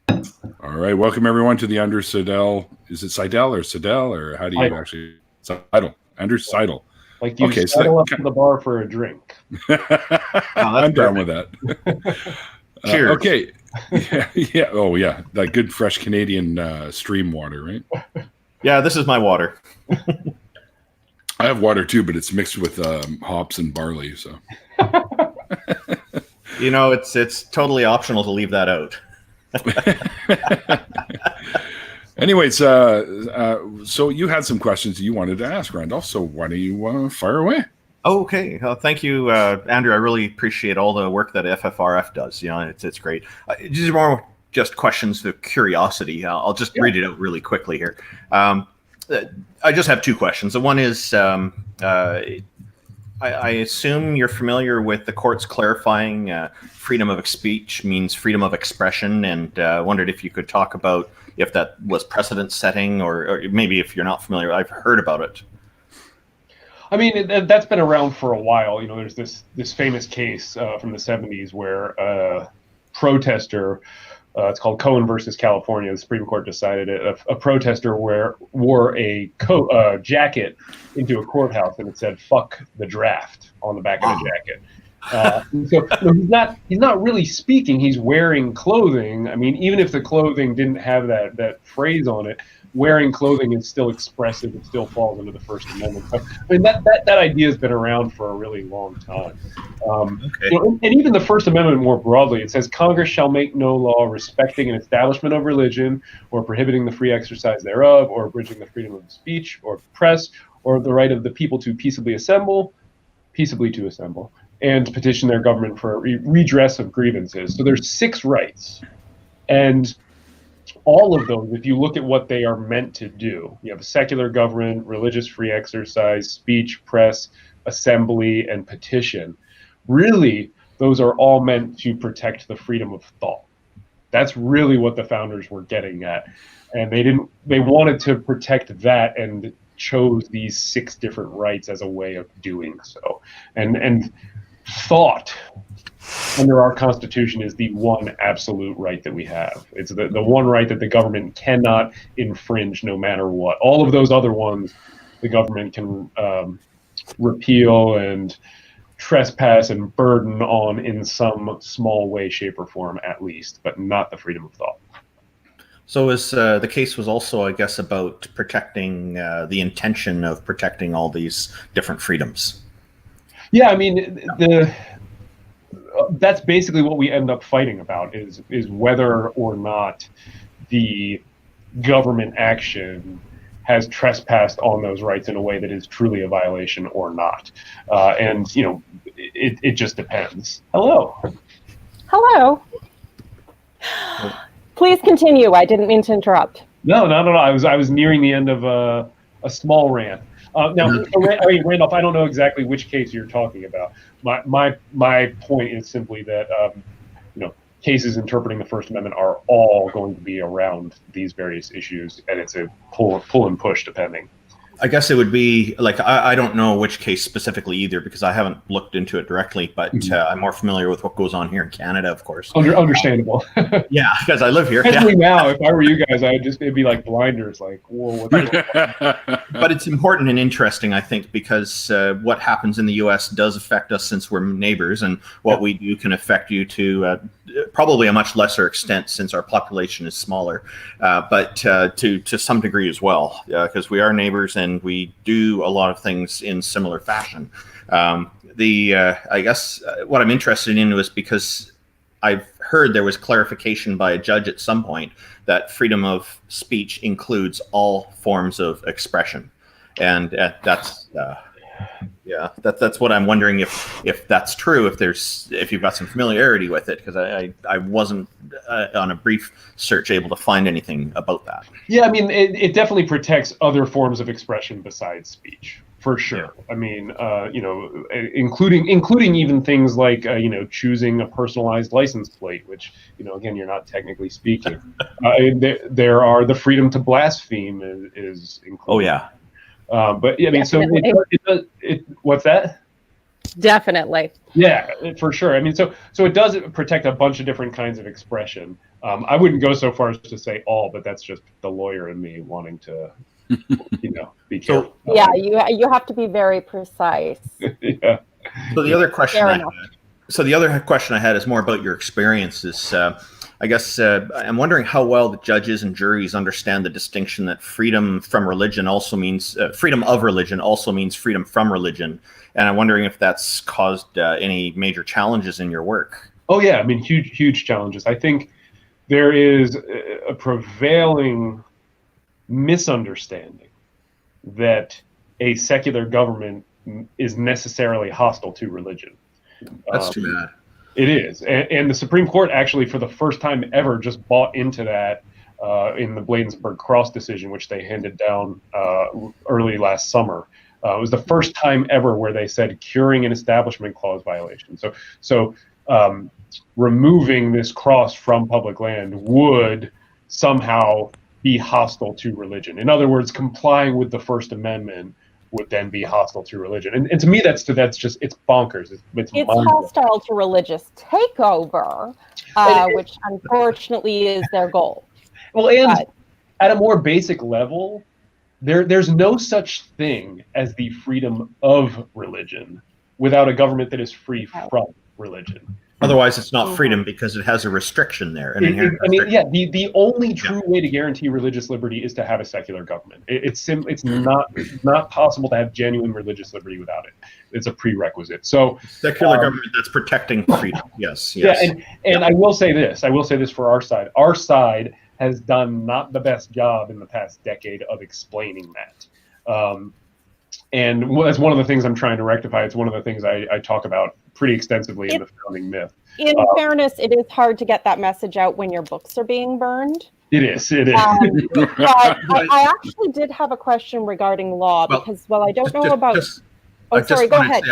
All right, welcome everyone to the Under Seidel. Is it Seidel or Seidel or how do you actually Seidel? Under Seidel. Like you settle up to the bar for a drink. I'm down with that. Cheers. Okay. Yeah. Oh, yeah. That good fresh Canadian stream water, right? Yeah, this is my water. I have water too, but it's mixed with hops and barley. So, it's totally optional to leave that out. Anyways, so you had some questions you wanted to ask, Randolph. So why don't you fire away? Okay. Thank you, Andrew. I really appreciate all the work that FFRF does. It's great. These are more just questions of curiosity. I'll just read it out really quickly here. I just have two questions. The one is, I assume you're familiar with the courts clarifying freedom of speech means freedom of expression, and wondered if you could talk about if that was precedent setting, or maybe if you're not familiar. I've heard about it. I mean, that's been around for a while. There's this famous case from the 70s where a protester, it's called Cohen versus California. The Supreme Court decided it. A protester wore a jacket into a courthouse, and it said "fuck the draft" on the back of the jacket. So he's not really speaking. He's wearing clothing. I mean, even if the clothing didn't have that phrase on it, wearing clothing is still expressive. It still falls under the First Amendment. So, I mean, that idea has been around for a really long time. And even the First Amendment more broadly, it says Congress shall make no law respecting an establishment of religion or prohibiting the free exercise thereof or abridging the freedom of speech or press or the right of the people to peaceably assemble, and petition their government for redress of grievances. So there's 6 rights. And all of those, if you look at what they are meant to do, you have a secular government, religious free exercise, speech, press, assembly, and petition. Really, those are all meant to protect the freedom of thought. That's really what the founders were getting at. And they wanted to protect that and chose these 6 different rights as a way of doing so. And thought under our Constitution is the one absolute right that we have. It's the one right that the government cannot infringe no matter what. All of those other ones, the government can repeal and trespass and burden on in some small way, shape, or form at least, but not the freedom of thought. So the case was also, I guess, about protecting the intention of protecting all these different freedoms. Yeah, I mean, that's basically what we end up fighting about is whether or not the government action has trespassed on those rights in a way that is truly a violation or not. And, it just depends. Hello. Please continue. I didn't mean to interrupt. No. I was nearing the end of a small rant. Now, Randolph, I don't know exactly which case you're talking about. My point is simply that cases interpreting the First Amendment are all going to be around these various issues, and it's a pull and push depending. I guess it would be like, I don't know which case specifically either because I haven't looked into it directly, but I'm more familiar with what goes on here in Canada, of course. Understandable. Yeah, because I live here. Especially now, if I were you guys, it'd be like blinders, like, whoa. But it's important and interesting, I think, because what happens in the U.S. does affect us since we're neighbors, and what we do can affect you to probably a much lesser extent since our population is smaller, but to some degree as well, because we are neighbors and we do a lot of things in similar fashion. I guess what I'm interested in was because I've heard there was clarification by a judge at some point that freedom of speech includes all forms of expression, and that's what I'm wondering if that's true. If you've got some familiarity with it, because I wasn't on a brief search able to find anything about that. Yeah, I mean, it definitely protects other forms of expression besides speech, for sure. Yeah. I mean, including even things like choosing a personalized license plate, which again, you're not technically speaking. There are the freedom to blaspheme is included. Oh yeah. But yeah, I mean, so it what's that? Definitely. Yeah, for sure. I mean, so it does protect a bunch of different kinds of expression. I wouldn't go so far as to say all, but that's just the lawyer in me wanting to, be careful. Yeah, you have to be very precise. Yeah. So the other question Fair I enough. had, so the other question I had is more about your experiences. I guess I'm wondering how well the judges and juries understand the distinction that freedom from religion also means freedom of religion also means freedom from religion, and I'm wondering if that's caused any major challenges in your work. Oh yeah, I mean, huge challenges. I think there is a prevailing misunderstanding that a secular government is necessarily hostile to religion. That's too bad. It is, and the Supreme Court actually, for the first time ever, just bought into that in the Bladensburg Cross decision, which they handed down early last summer. It was the first time ever where they said curing an establishment clause violation. So removing this cross from public land would somehow be hostile to religion. In other words, complying with the First Amendment would then be hostile to religion. And to me, that's just, it's bonkers. It's hostile to religious takeover, which unfortunately is their goal. Well, and at a more basic level, there's no such thing as the freedom of religion without a government that is free from religion. Otherwise, it's not freedom because it has a restriction there. An inherent restriction. The only true way to guarantee religious liberty is to have a secular government. It's not possible to have genuine religious liberty without it. It's a prerequisite. So secular government that's protecting freedom. Yes. Yeah, and I will say this. For our side. Our side has done not the best job in the past decade of explaining that. And that's one of the things I'm trying to rectify. It's one of the things I talk about pretty extensively in the founding myth. In fairness, it is hard to get that message out when your books are being burned. It is. But I actually did have a question regarding law because, I don't know about... Sorry, go ahead.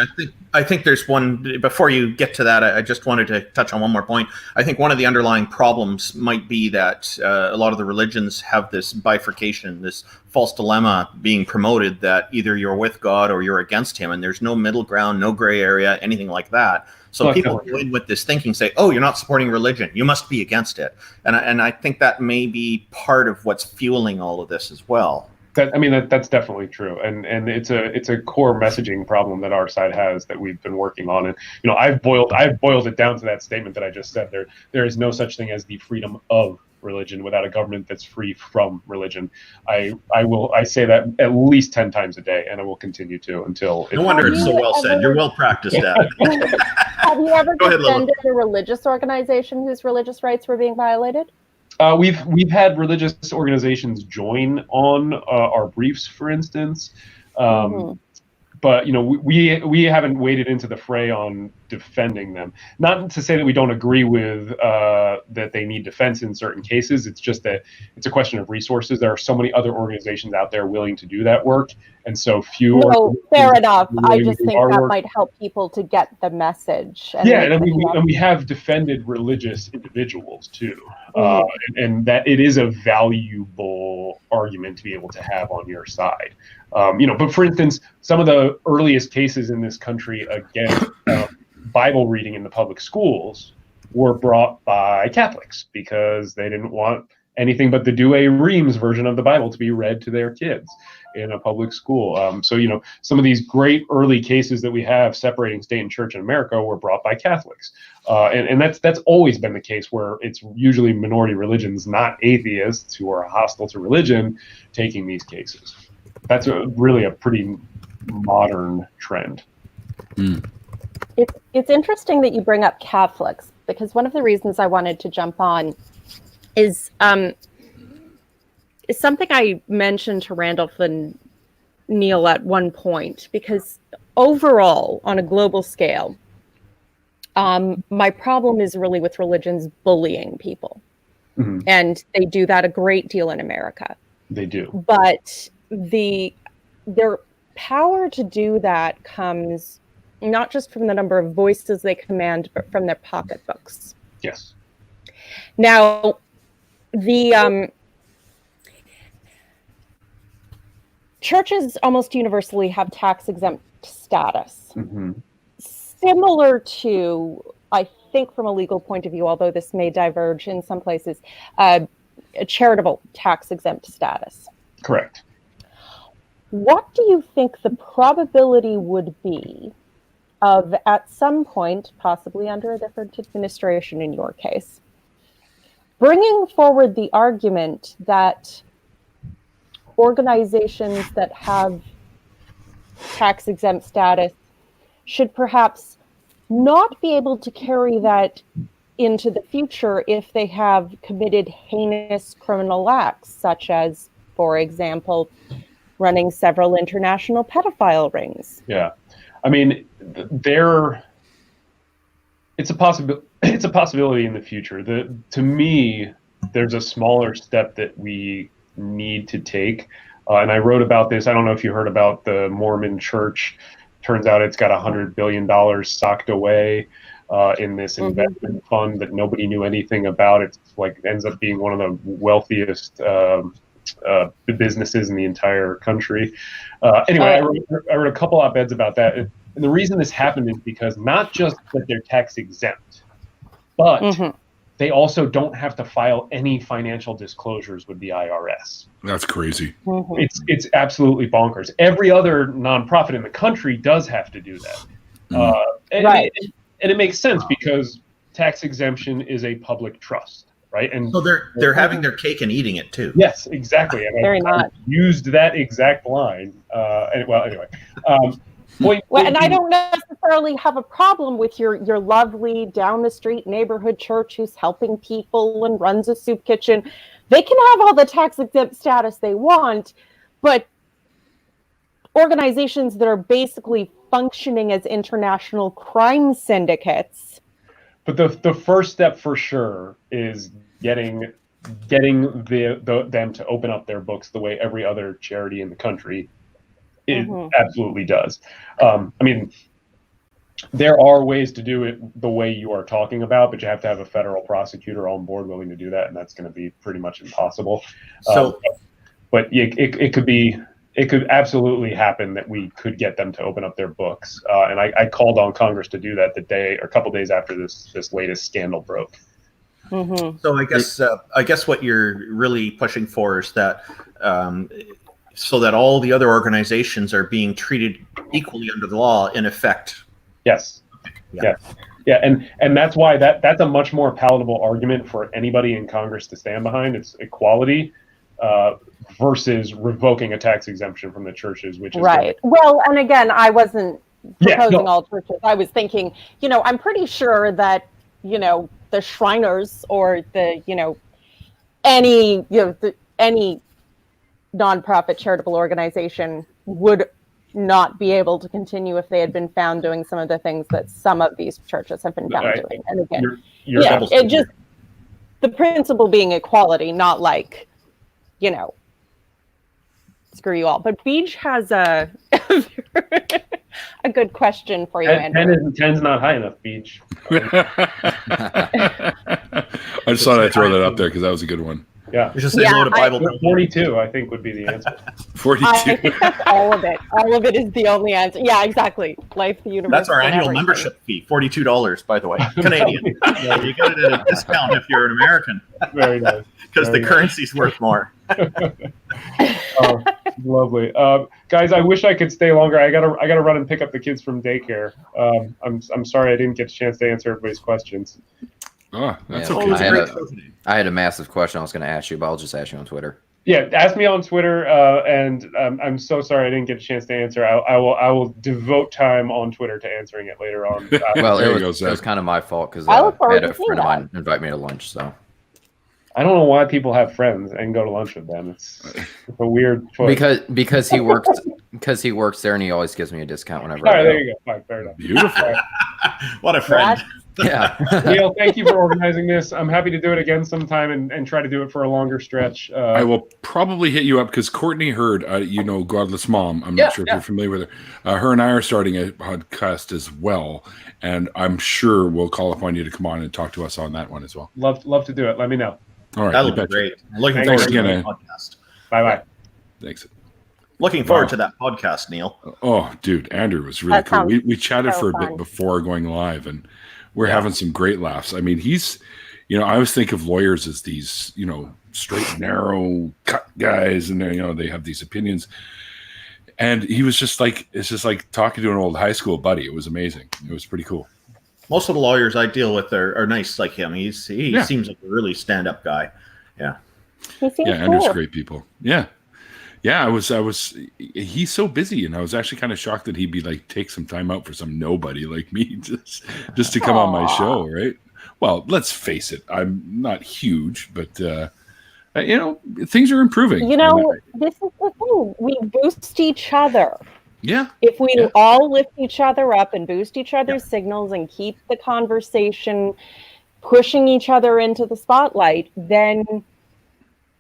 I think there's one, before you get to that, I just wanted to touch on one more point. I think one of the underlying problems might be that a lot of the religions have this bifurcation, this false dilemma being promoted that either you're with God or you're against him, and there's no middle ground, no gray area, anything like that. So people go in with this thinking, say, oh, you're not supporting religion, you must be against it. And I think that may be part of what's fueling all of this as well. That's definitely true, and it's a core messaging problem that our side has that we've been working on. And I've boiled it down to that statement that I just said. There is no such thing as the freedom of religion without a government that's free from religion. I say that at least 10 times a day, and I will continue to until. No wonder it's so well said. You're well practiced at it. Have you ever defended a religious organization whose religious rights were being violated? We've had religious organizations join on our briefs, for instance, but we haven't waded into the fray on defending them. Not to say that we don't agree with that they need defense in certain cases. It's just that it's a question of resources. There are so many other organizations out there willing to do that work, and so few. No, fair enough. I just think that might help people to get the message. And we have defended religious individuals too, and that it is a valuable argument to be able to have on your side. But for instance, some of the earliest cases in this country against Bible reading in the public schools were brought by Catholics because they didn't want anything but the Douay Rheims version of the Bible to be read to their kids in a public school. So some of these great early cases that we have separating state and church in America were brought by Catholics, and that's always been the case, where it's usually minority religions, not atheists, who are hostile to religion, taking these cases. That's really a pretty modern trend. It's interesting that you bring up Catholics, because one of the reasons I wanted to jump on is something I mentioned to Randolph and Neil at one point, because overall, on a global scale, my problem is really with religions bullying people. Mm-hmm. And they do that a great deal in America. They do. But their power to do that comes not just from the number of voices they command, but from their pocketbooks. Yes. Now, the churches almost universally have tax-exempt status. Mm-hmm. similar to, I think from a legal point of view, although this may diverge in some places, a charitable tax-exempt status. Correct. What do you think the probability would be of, at some point, possibly under a different administration in your case, bringing forward the argument that organizations that have tax-exempt status should perhaps not be able to carry that into the future if they have committed heinous criminal acts, such as, for example, running several international pedophile rings? Yeah. I mean, it's a possibility in the future. To me, there's a smaller step that we need to take. And I wrote about this. I don't know if you heard about the Mormon Church. Turns out it's got $100 billion socked away in this investment fund that nobody knew anything about. It's like ends up being one of the wealthiest businesses in the entire country. Anyway, I wrote a couple op-eds about that. And the reason this happened is because not just that they're tax exempt, but they also don't have to file any financial disclosures with the IRS. That's crazy. It's absolutely bonkers. Every other nonprofit in the country does have to do that. Right. And it makes sense because tax exemption is a public trust, right? And so they're having their cake and eating it too. Yes, exactly. And Very I much. used that exact line. Anyway. And I don't necessarily have a problem with your lovely down the street neighborhood church who's helping people and runs a soup kitchen. They can have all the tax exempt status they want, but organizations that are basically functioning as international crime syndicates. But the first step for sure is getting them to open up their books the way every other charity in the country absolutely does. I mean, there are ways to do it the way you are talking about, but you have to have a federal prosecutor on board willing to do that, and that's going to be pretty much impossible. But it could absolutely happen that we could get them to open up their books. And I called on Congress to do that a couple days after this latest scandal broke. So I guess what you're really pushing for is that so that all the other organizations are being treated equally under the law, in effect. Yes. Yeah. And that's why that's a much more palatable argument for anybody in Congress to stand behind. It's equality versus revoking a tax exemption from the churches, which is right. Well, and again, I wasn't proposing all churches. I was thinking, I'm pretty sure that, the Shriners or any nonprofit charitable organization would not be able to continue if they had been found doing some of the things that some of these churches have been found doing. And again, it just the principle being equality, not like, screw you all. But Beach has a good question for you, Andrew. 10's not high enough, Beach. I just thought I'd throw that up there because that was a good one. Yeah. Just say no to Bible. 42, I think, would be the answer. 42. I think that's all of it. All of it is the only answer. Yeah, exactly. Life, the universe. That's our annual membership fee, $42, by the way, Canadian. You get it at a discount if you're an American. Very nice. Because the currency's worth more. Oh, lovely, guys. I wish I could stay longer. I gotta run and pick up the kids from daycare. I'm sorry I didn't get a chance to answer everybody's questions. Oh, that's Yeah, okay. I had a massive question I was going to ask you, but I'll just ask you on Twitter. Yeah, ask me on Twitter, and I'm so sorry I didn't get a chance to answer. I will devote time on Twitter to answering it later on. Well, There it you was go, Zach. kind of my fault because I look I forward had a to seeing friend of that. mine invite me to lunch. So I don't know why people have friends and go to lunch with them. It's a weird choice. because he works there and he always gives me a discount whenever. All I right, go. there you go. Fine, fair enough. Beautiful. What a friend. Yeah. Neil, thank you for organizing this. I'm happy to do it again sometime and try to do it for a longer stretch. I will probably hit you up because Courtney Hurd, Godless Mom. I'm not sure if you're familiar with her. Her and I are starting a podcast as well, and I'm sure we'll call upon you to come on and talk to us on that one as well. Love to do it. Let me know. All right. That'll you be betcha. great. I'm looking Thanks forward to again, the podcast. Bye. Thanks. Looking forward to that podcast, Neil. Oh, dude, Andrew was really cool. We chatted for a bit fun. before going live, and we're having some great laughs. I mean, he's, I always think of lawyers as these, straight, narrow, cut guys, and they have these opinions. And he was just like, it's just like talking to an old high school buddy. It was amazing. It was pretty cool. Most of the lawyers I deal with are nice like him. He seems like a really stand-up guy. Yeah. He seems Andrew's cool. great people. Yeah. Yeah, I was he's so busy, and I was actually kind of shocked that he'd be like, take some time out for some nobody like me just to come on my show, right? Well, let's face it, I'm not huge, but things are improving. This is the thing. We boost each other. Yeah. If we all lift each other up and boost each other's signals and keep the conversation pushing each other into the spotlight, then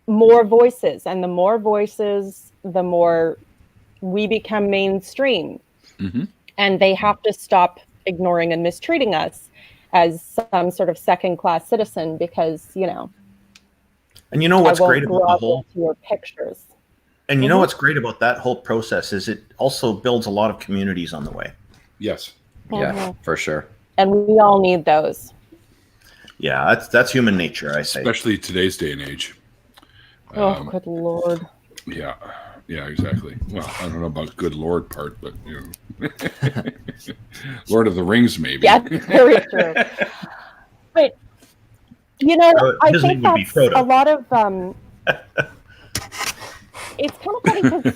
more voices, and the more voices, the more we become mainstream. Mm-hmm. And they have to stop ignoring and mistreating us as some sort of second-class citizen, because And you know what's great about the whole your pictures. And you know what's great about that whole process is it also builds a lot of communities on the way. Yes. Yeah, for sure. And we all need those. Yeah, that's human nature, I say. Especially today's day and age. Good Lord. Yeah, exactly. Well, I don't know about good Lord part, but Lord of the Rings, maybe. Yeah, very true. But I his think name would be that's Frodo. a lot of. It's kind of funny because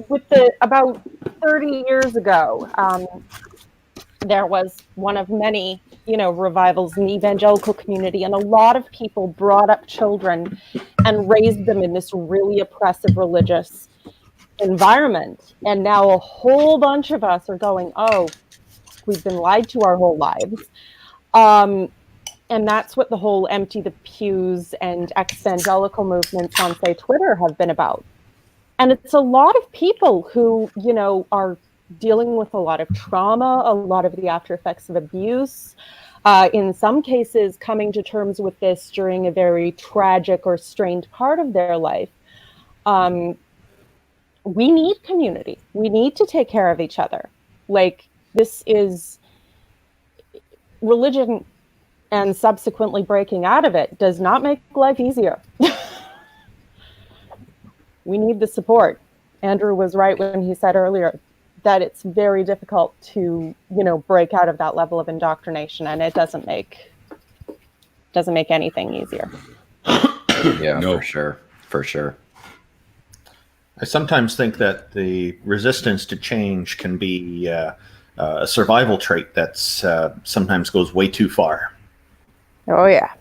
with about 30 years ago, there was one of many revivals in the evangelical community, and a lot of people brought up children and raised them in this really oppressive religious environment. And now a whole bunch of us are going, oh, we've been lied to our whole lives. And that's what the whole empty the pews and ex-evangelical movements on, say, Twitter have been about. And it's a lot of people who, are dealing with a lot of trauma, a lot of the after effects of abuse, in some cases coming to terms with this during a very tragic or strained part of their life. We need community. We need to take care of each other. Like, this is religion, and subsequently breaking out of it does not make life easier. We need the support. Andrew was right when he said earlier that it's very difficult to, break out of that level of indoctrination, and it doesn't make anything easier. Yeah, No. For sure. I sometimes think that the resistance to change can be a survival trait that's sometimes goes way too far. Oh, yeah.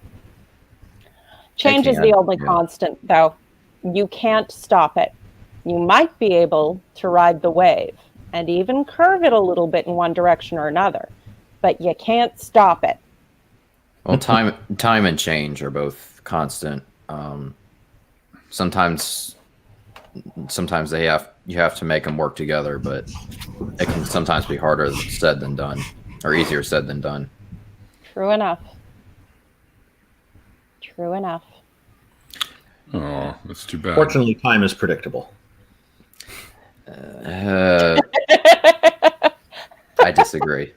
Change is the only Yeah. constant, though. You can't stop it. You might be able to ride the wave and even curve it a little bit in one direction or another, but you can't stop it. Well, time and change are both constant. Sometimes you have to make them work together, but it can sometimes be harder said than done, or easier said than done. True enough. True enough. Oh, that's too bad. Fortunately, time is predictable. I disagree.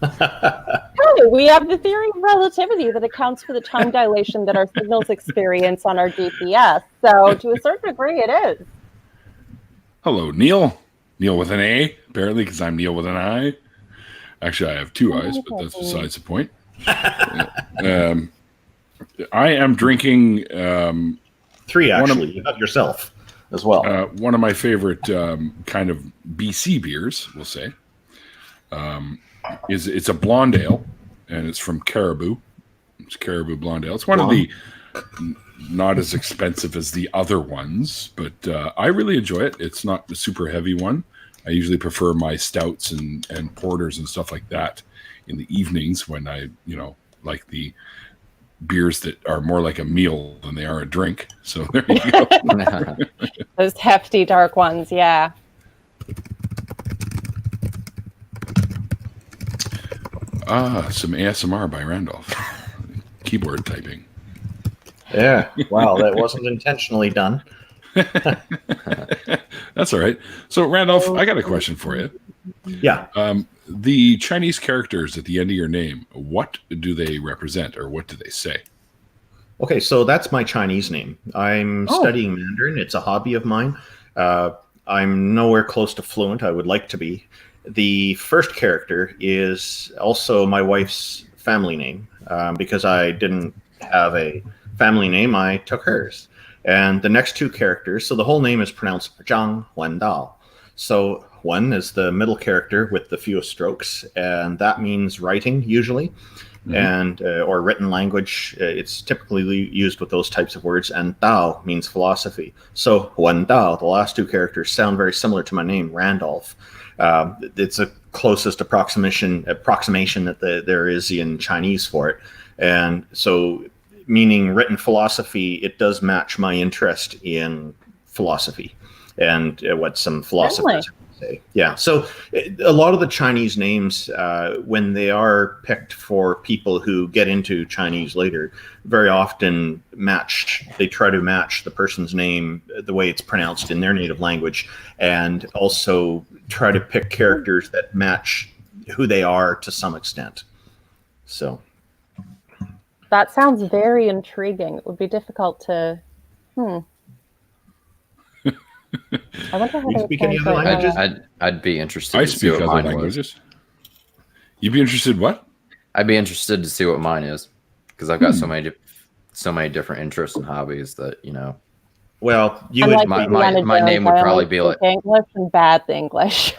Oh, we have the theory of relativity that accounts for the time dilation that our signals experience on our GPS. So to a certain degree, it is. Hello, Neil. Neil with an A, apparently, because I'm Neil with an I. Actually, I have two I's, but that's besides the point. I am drinking... 3, actually. You have yourself as well. one of my favorite kind of BC beers, we'll say. It's a blonde ale, and it's from Caribou. It's Caribou Blonde Ale. It's one of the not as expensive as the other ones, but I really enjoy it. It's not the super heavy one. I usually prefer my stouts and porters and stuff like that in the evenings when I, like the beers that are more like a meal than they are a drink. So there you go. Those hefty dark ones, yeah. Some ASMR by Randolph. Keyboard typing. Yeah. Wow, that wasn't intentionally done. That's all right. So, Randolph, I got a question for you. Yeah. The Chinese characters at the end of your name, what do they represent, or what do they say? Okay, so that's my Chinese name. I'm studying Mandarin. It's a hobby of mine. I'm nowhere close to fluent. I would like to be. The first character is also my wife's family name. Because I didn't have a family name, I took hers. And the next two characters, so the whole name is pronounced Zhang Huandao. So Huan is the middle character with the fewest strokes, and that means writing usually. And or written language. It's typically used with those types of words, and Dao means philosophy. So Huan Dao, the last two characters, sound very similar to my name, Randolph. It's a closest approximation that there is in Chinese for it, and so meaning written philosophy, it does match my interest in philosophy and what some philosophers say. Yeah, so a lot of the Chinese names, when they are picked for people who get into Chinese later, very often they try to match the person's name the way it's pronounced in their native language, and also try to pick characters that match who they are to some extent. So that sounds very intriguing. It would be difficult to I wonder how You they speak any other languages? I'd be interested I to see speak what other mine languages. You'd be interested what? I'd be interested to see what mine is, because I've got so many different interests and hobbies that, you know. Well, my name would probably be like English and bad English.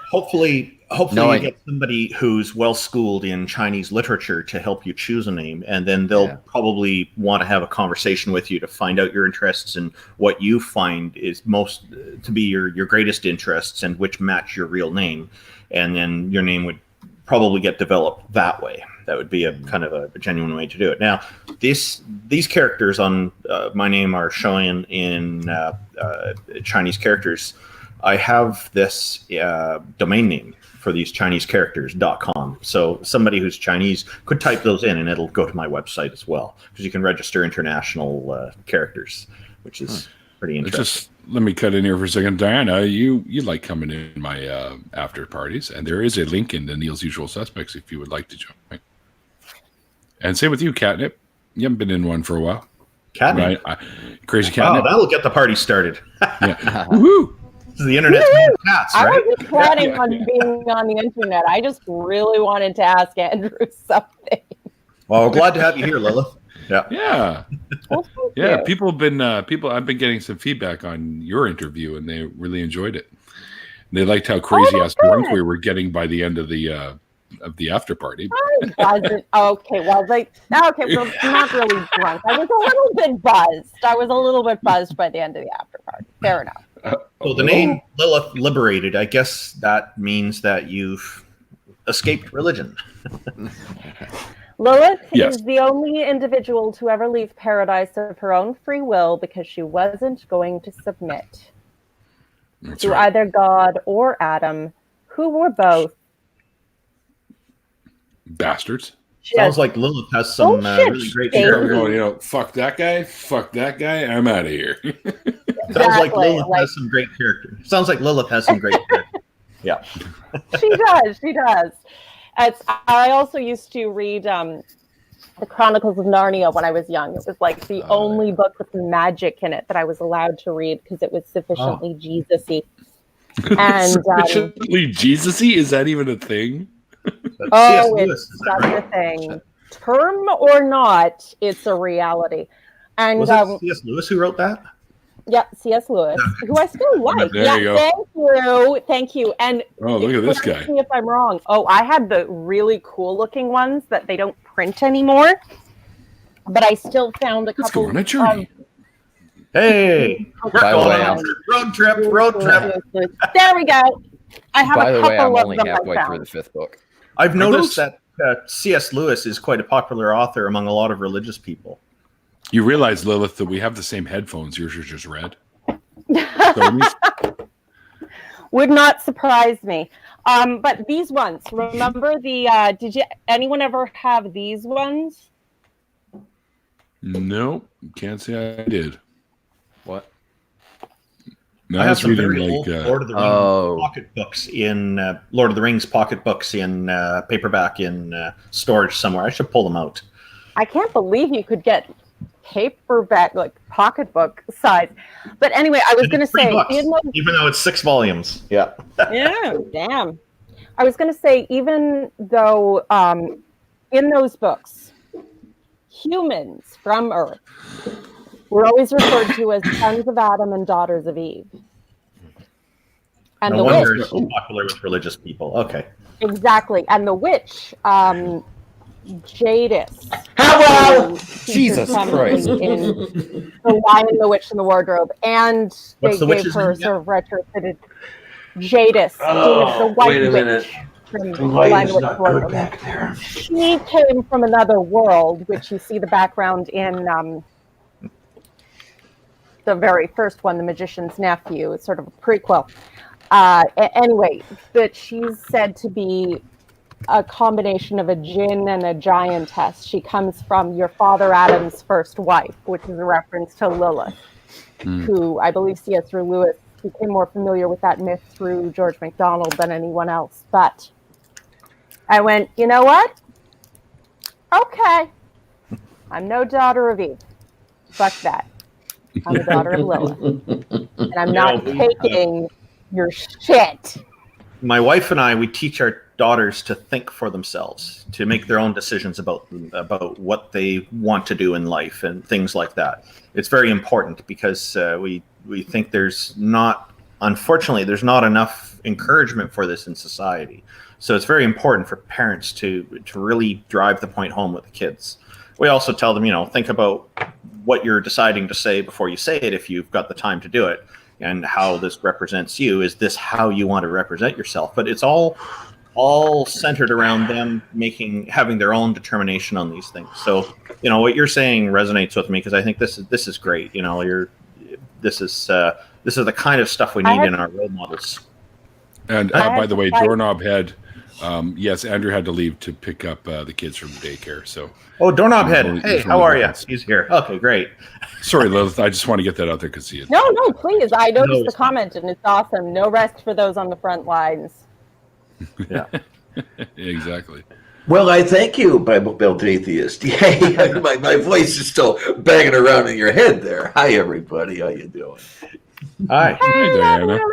Hopefully you get somebody who's well schooled in Chinese literature to help you choose a name, and then they'll probably want to have a conversation with you to find out your interests and what you find is most to be your greatest interests and which match your real name, and then your name would probably get developed that way. That would be a kind of a genuine way to do it. Now, these characters on my name are showing in Chinese characters. I have this domain name for these Chinese characters.com. So somebody who's Chinese could type those in and it'll go to my website as well, because you can register international characters, which is pretty interesting. Just let me cut in here for a second. Diana, you like coming in my after parties, and there is a link in the Neil's Usual Suspects if you would like to join. And same with you, Catnip. You haven't been in one for a while. Catnip? Right? Crazy Catnip. Oh, that'll get the party started. Yeah. Woohoo! This is the internet's cats, right? I wasn't planning on being on the internet. I just really wanted to ask Andrew something. Well, glad to have you here, Lilith. Yeah. Yeah. Well, Yeah. you. People have been I've been getting some feedback on your interview, and they really enjoyed it. They liked how crazy ass drunk we were getting by the end of the after party. I wasn't. Okay, well, well, not really drunk. I was a little bit buzzed. I was a little bit buzzed by the end of the after party. Fair enough. So the name Lilith Liberated, I guess that means that you've escaped religion. Lilith is the only individual to ever leave paradise of her own free will because she wasn't going to submit to either God or Adam, who were both bastards. Sounds like Lilith has some really great character. Fuck that guy, I'm out of here. Sounds like Lilith has some great character. Sounds like Lilith has some great character. Yeah. She does. I also used to read the Chronicles of Narnia when I was young. It was like the only book with magic in it that I was allowed to read because it was sufficiently Jesus-y. And sufficiently Jesus-y? Is that even a thing? It's such a thing. Term or not, it's a reality. And was it C.S. Lewis who wrote that? Yeah, C.S. Lewis, who I still like. There you go. Thank you. And look at this guy. Me if I'm wrong. I had the really cool looking ones that they don't print anymore, but I still found a couple. Let's go on a journey. Hey, by the way, road trip. There we go. I have by a the couple way, I'm of only them halfway through the fifth book. I've noticed that C.S. Lewis is quite a popular author among a lot of religious people. You realize, Lilith, that we have the same headphones. Yours are just red. Would not surprise me. But these ones, remember the? Did anyone ever have these ones? No, can't say I did. What? No, I have some reading very old Lord of the Rings pocketbooks in Lord of the Rings pocketbooks in paperback in storage somewhere. I should pull them out. I can't believe you could get paperback, like pocketbook size. But anyway, I was going to say, even though it's 6 volumes. Yeah. Yeah, damn. I was going to say, even though in those books, humans from Earth were always referred to as sons of Adam and daughters of Eve. And no the wonder witch, it's so popular with religious people. Okay. exactly. And the witch, Jadis. Hello! Jesus Christ. In The Lion, the Witch, and the Wardrobe. And they gave her sort of retrofitted Jadis, the white wait a witch. minute. From The light is not good Wardrobe. back there. She came from another world, which you see the background in the very first one, The Magician's Nephew. It's sort of a prequel. Anyway, but she's said to be a combination of a jinn and a giantess. She comes from your father Adam's first wife, which is a reference to Lilith, who I believe C.S. Lewis became more familiar with that myth through George MacDonald than anyone else. But I went, you know what? Okay. I'm no daughter of Eve. Fuck that. I'm a daughter of Lilith. And I'm not taking your shit. My wife and I, we teach our daughters to think for themselves, to make their own decisions about what they want to do in life and things like that. It's very important because we think unfortunately, there's not enough encouragement for this in society. So it's very important for parents to really drive the point home with the kids. We also tell them, think about what you're deciding to say before you say it if you've got the time to do it, and how this represents you. Is this how you want to represent yourself? But it's all centered around them having their own determination on these things. So, what you're saying resonates with me because I think this is great. This is the kind of stuff we need in our role models. And by the way, Doorknob Head, yes, Andrew had to leave to pick up the kids from daycare. So, Doorknob Head, hey, how are you? He's here. Okay, great. Sorry, Lilith. I just want to get that out there because he. No, please. I noticed the comment and it's awesome. No rest for those on the front lines. Yeah, exactly. Well, I thank you, Bible-Built Atheist. Yay, my voice is still banging around in your head there. Hi, everybody. How you doing? Hi. Hey, Diana. lady.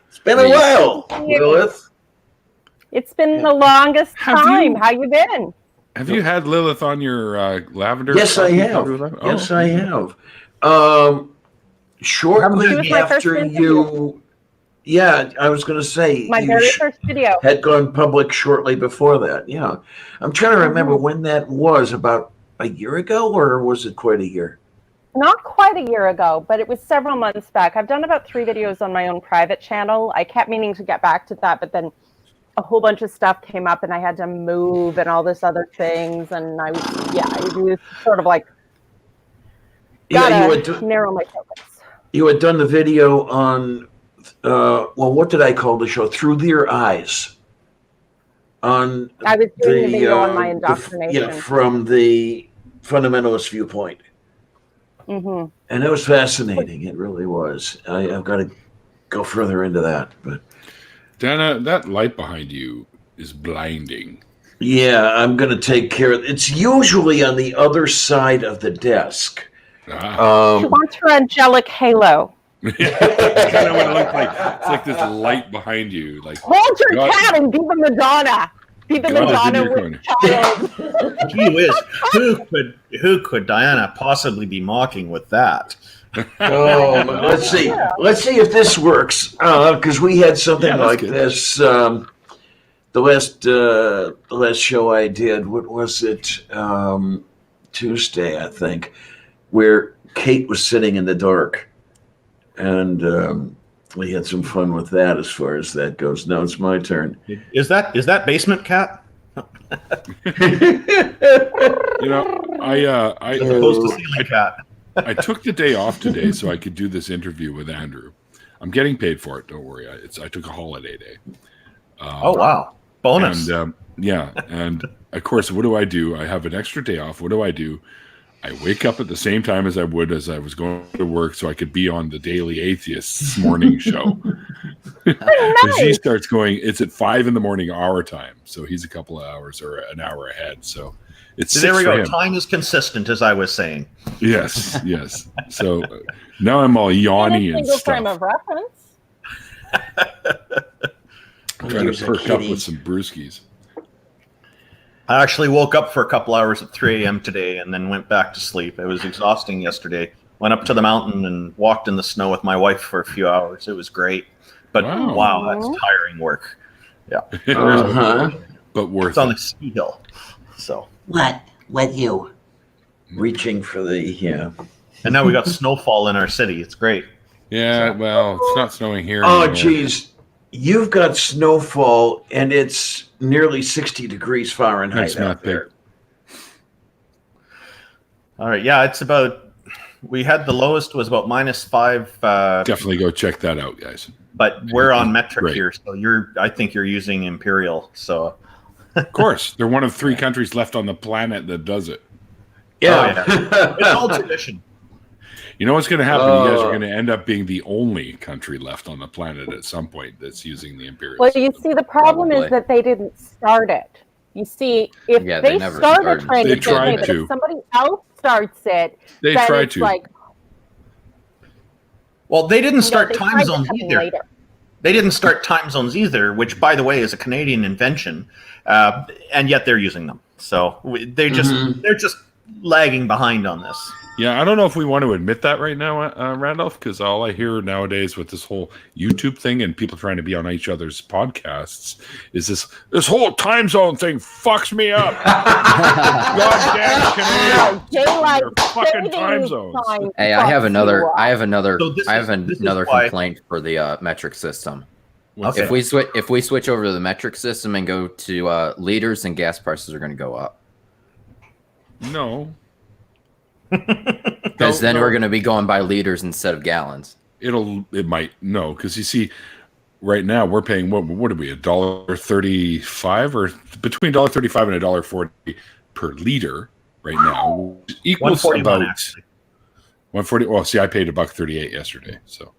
It's been a while, Lilith. It's been the longest time. How you been? Have you had Lilith on your lavender? Yes, I have. Yes, I have. Shortly after you... Yeah, I was going to say my very first video had gone public shortly before that. Yeah, I'm trying to remember when that was. About a year ago, or was it quite a year? Not quite a year ago, but it was several months back. I've done about 3 videos on my own private channel. I kept meaning to get back to that, but then a whole bunch of stuff came up, and I had to move and all this other things, and it was sort of like narrow my focus. You had done the video on. What did I call the show? Through Their Eyes. I was doing the video on my indoctrination. From the fundamentalist viewpoint. Mm-hmm. And it was fascinating. It really was. I've got to go further into that. But Dana, that light behind you is blinding. Yeah, I'm going to take care of it. It's usually on the other side of the desk. She wants her angelic halo. That's kind of what it looks like. It's like this light behind you. Like, hold your cat and be the Madonna. Be the Madonna with child. Gee whiz, who could Diana possibly be mocking with that? Let's see. Let's see if this works. Because we had something like this. The last show I did. What was it? Tuesday, I think, where Kate was sitting in the dark. And we had some fun with that as far as that goes. Now it's my turn. Is that Basement Cat? I took the day off today so I could do this interview with Andrew. I'm getting paid for it. Don't worry. I took a holiday day. Oh wow, bonus! And and of course, what do? I have an extra day off. What do? I wake up at the same time as I would as I was going to work, so I could be on the Daily Atheist's morning show. Nice. He starts going. It's at 5 a.m. our time, so he's a couple of hours or an hour ahead. So it's so there we go. Time is consistent, as I was saying. Yes, yes. So now I'm all yawny and stuff. Frame of reference. I'm trying to perk up with some brewskis. I actually woke up for a couple hours at 3 a.m. today and then went back to sleep. It was exhausting yesterday. Went up to the mountain and walked in the snow with my wife for a few hours. It was great. But wow, that's tiring work. Yeah. But worth it's on the ski hill. So what you reaching for the and now we got snowfall in our city. It's great. Yeah, well, it's not snowing here. Oh, geez. You've got snowfall, and it's nearly 60 degrees Fahrenheit out there. All right. Yeah, it's about... We had the lowest was about -5. Definitely go check that out, guys. But we're on metric here, so I think you're using imperial. So, of course, they're one of 3 countries left on the planet that does it. Yeah, it's all tradition. You know what's going to happen? You guys are going to end up being the only country left on the planet at some point that's using the imperial. Well, you see, the problem is that they didn't start it. You see, if they started trying to do it, if somebody else starts it, they tried to. Like, well, they didn't start time zones either. Later. They didn't start time zones either, which, by the way, is a Canadian invention, and yet they're using them. So they're just lagging behind on this. Yeah, I don't know if we want to admit that right now, Randolph, because all I hear nowadays with this whole YouTube thing and people trying to be on each other's podcasts is this whole time zone thing fucks me up. Goddamn Canadians, fucking time zones. Hey, I have another complaint for the metric system. Okay. If we switch over to the metric system and go to liters, then gas prices are going to go up. No. Because then we're going to be going by liters instead of gallons. It might because you see, right now we're paying what are we $1.35 or between $1.35 and $1.40 per liter right now, equals about 140. Well, see, I paid $1.38 yesterday, so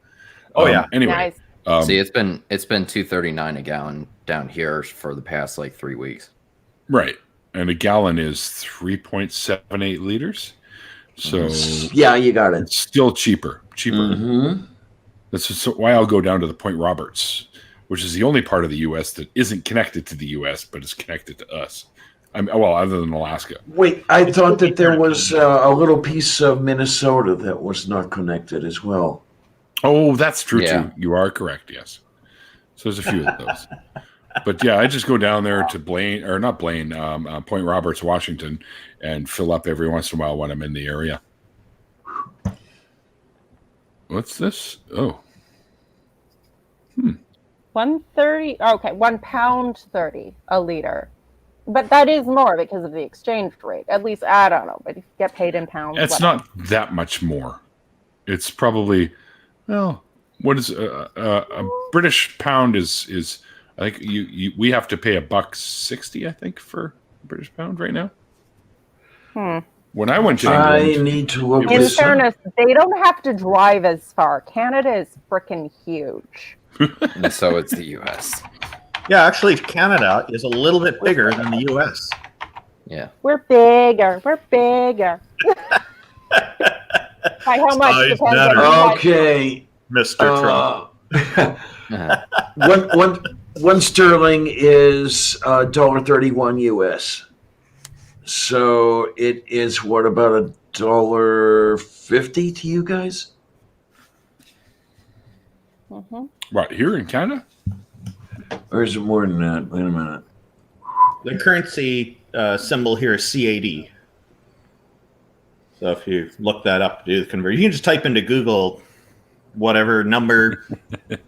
anyway, nice. See, it's been $2.39 a gallon down here for the past 3 weeks, right? And a gallon is 3.78 liters. So yeah, you got it. It's still cheaper. Mm-hmm. That's why I'll go down to the Point Roberts, which is the only part of the U.S. that isn't connected to the U.S. but is connected to us. Other than Alaska. Wait, I thought that there was a little piece of Minnesota that was not connected as well. Oh, that's true too. You are correct. Yes. So there's a few of those. But yeah, I just go down there to Point Roberts, Washington, and fill up every once in a while when I'm in the area. What's this? Oh. 130. Okay, £1.30 a liter. But that is more because of the exchange rate. At least, I don't know, but if you get paid in pounds. It's not that much more. It's probably, what is a British pound is I think we have to pay $1.60, I think, for a British pound right now. When I went to England, I need to look. In fairness, they don't have to drive as far. Canada is freaking huge. And so it's the U.S. Yeah, actually, Canada is a little bit bigger than the U.S. Yeah, we're bigger. By how much? Depends on okay, Mr. Trump. One sterling is $1.31 US. So it is what, about $1.50 to you guys? Mm-hmm. Right here in Canada, or is it more than that? Wait a minute. The currency symbol here is CAD. So if you look that up, do the conversion. You can just type into Google whatever number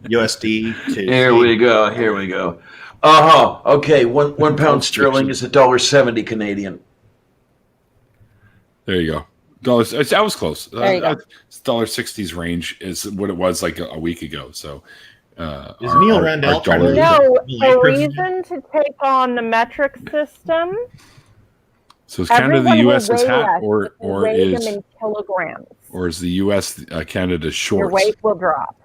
USD to. Here we go. Okay, one pound sterling is $1.70 Canadian. There you go. Dollars. I was close. There you go. $1.60s range is what it was like a week ago. So, is Neil Randall trying to the reason to take on the metric system So is Canada the U.S.'s hat, or is them in kilograms? Or is the U.S. Canada's shorts? Your weight will drop.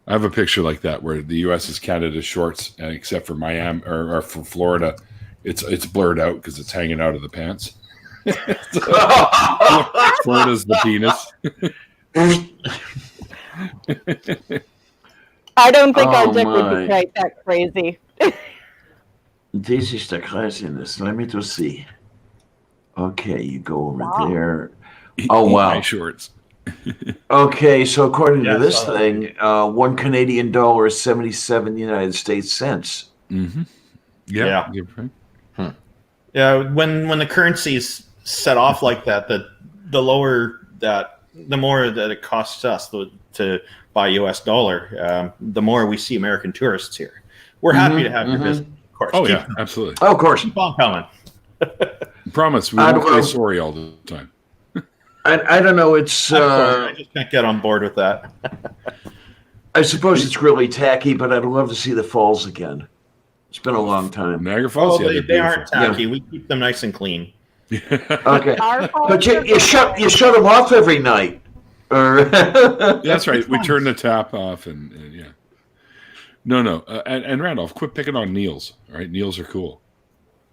I have a picture like that where the U.S. is Canada's shorts, and except for Miami or for Florida, it's blurred out because it's hanging out of the pants. Florida's the penis. I don't think our dick would be quite that crazy. This is the craziness. Let me just see. Okay, you go over there. Oh, wow. My shorts. Okay, so according to this thing, $1 Canadian is 77 United States cents. Mm-hmm. Yeah. Yeah. When the currency is set off like that, the lower that, the more that it costs us to buy US dollar, the more we see American tourists here. We're happy to have your visit, of course. Oh, yeah, absolutely. Oh, of course. Keep on coming. Promise, we won't say sorry all the time. I don't know. It's I just can't get on board with that. I suppose it's really tacky, but I'd love to see the falls again. It's been a long time. Niagara Falls, they aren't tacky. Yeah. We keep them nice and clean. Okay, but you shut them off every night. That's right. We turn the tap off, and yeah. No. And Randolph, quit picking on Neils. All right, Neils are cool.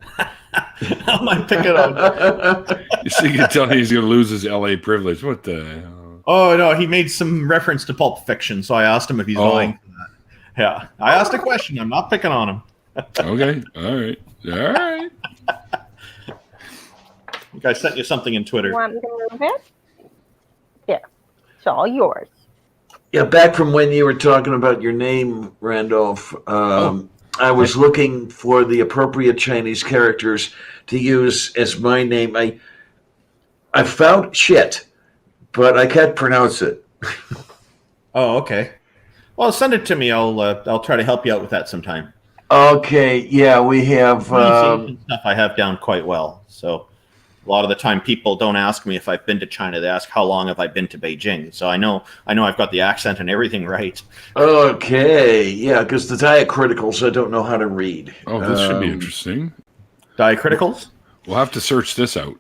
How am I picking on? You see, you can tell he's going to lose his LA privilege. What the hell? Oh, no, he made some reference to Pulp Fiction, so I asked him if he's going for that. Yeah, I asked a question. I'm not picking on him. Okay, all right. I think I sent you something in Twitter. You want me to move it? Yeah, it's all yours. Yeah, back from when you were talking about your name, Randolph, I was looking for the appropriate Chinese characters to use as my name. I found shit, but I can't pronounce it. Oh, okay. Well, send it to me. I'll try to help you out with that sometime. Okay, yeah, we have stuff I have down quite well. So a lot of the time, people don't ask me if I've been to China. They ask how long have I been to Beijing. So I know I've got the accent and everything right. Okay, yeah, because the diacriticals I don't know how to read. Oh, this should be interesting. Diacriticals? We'll have to search this out.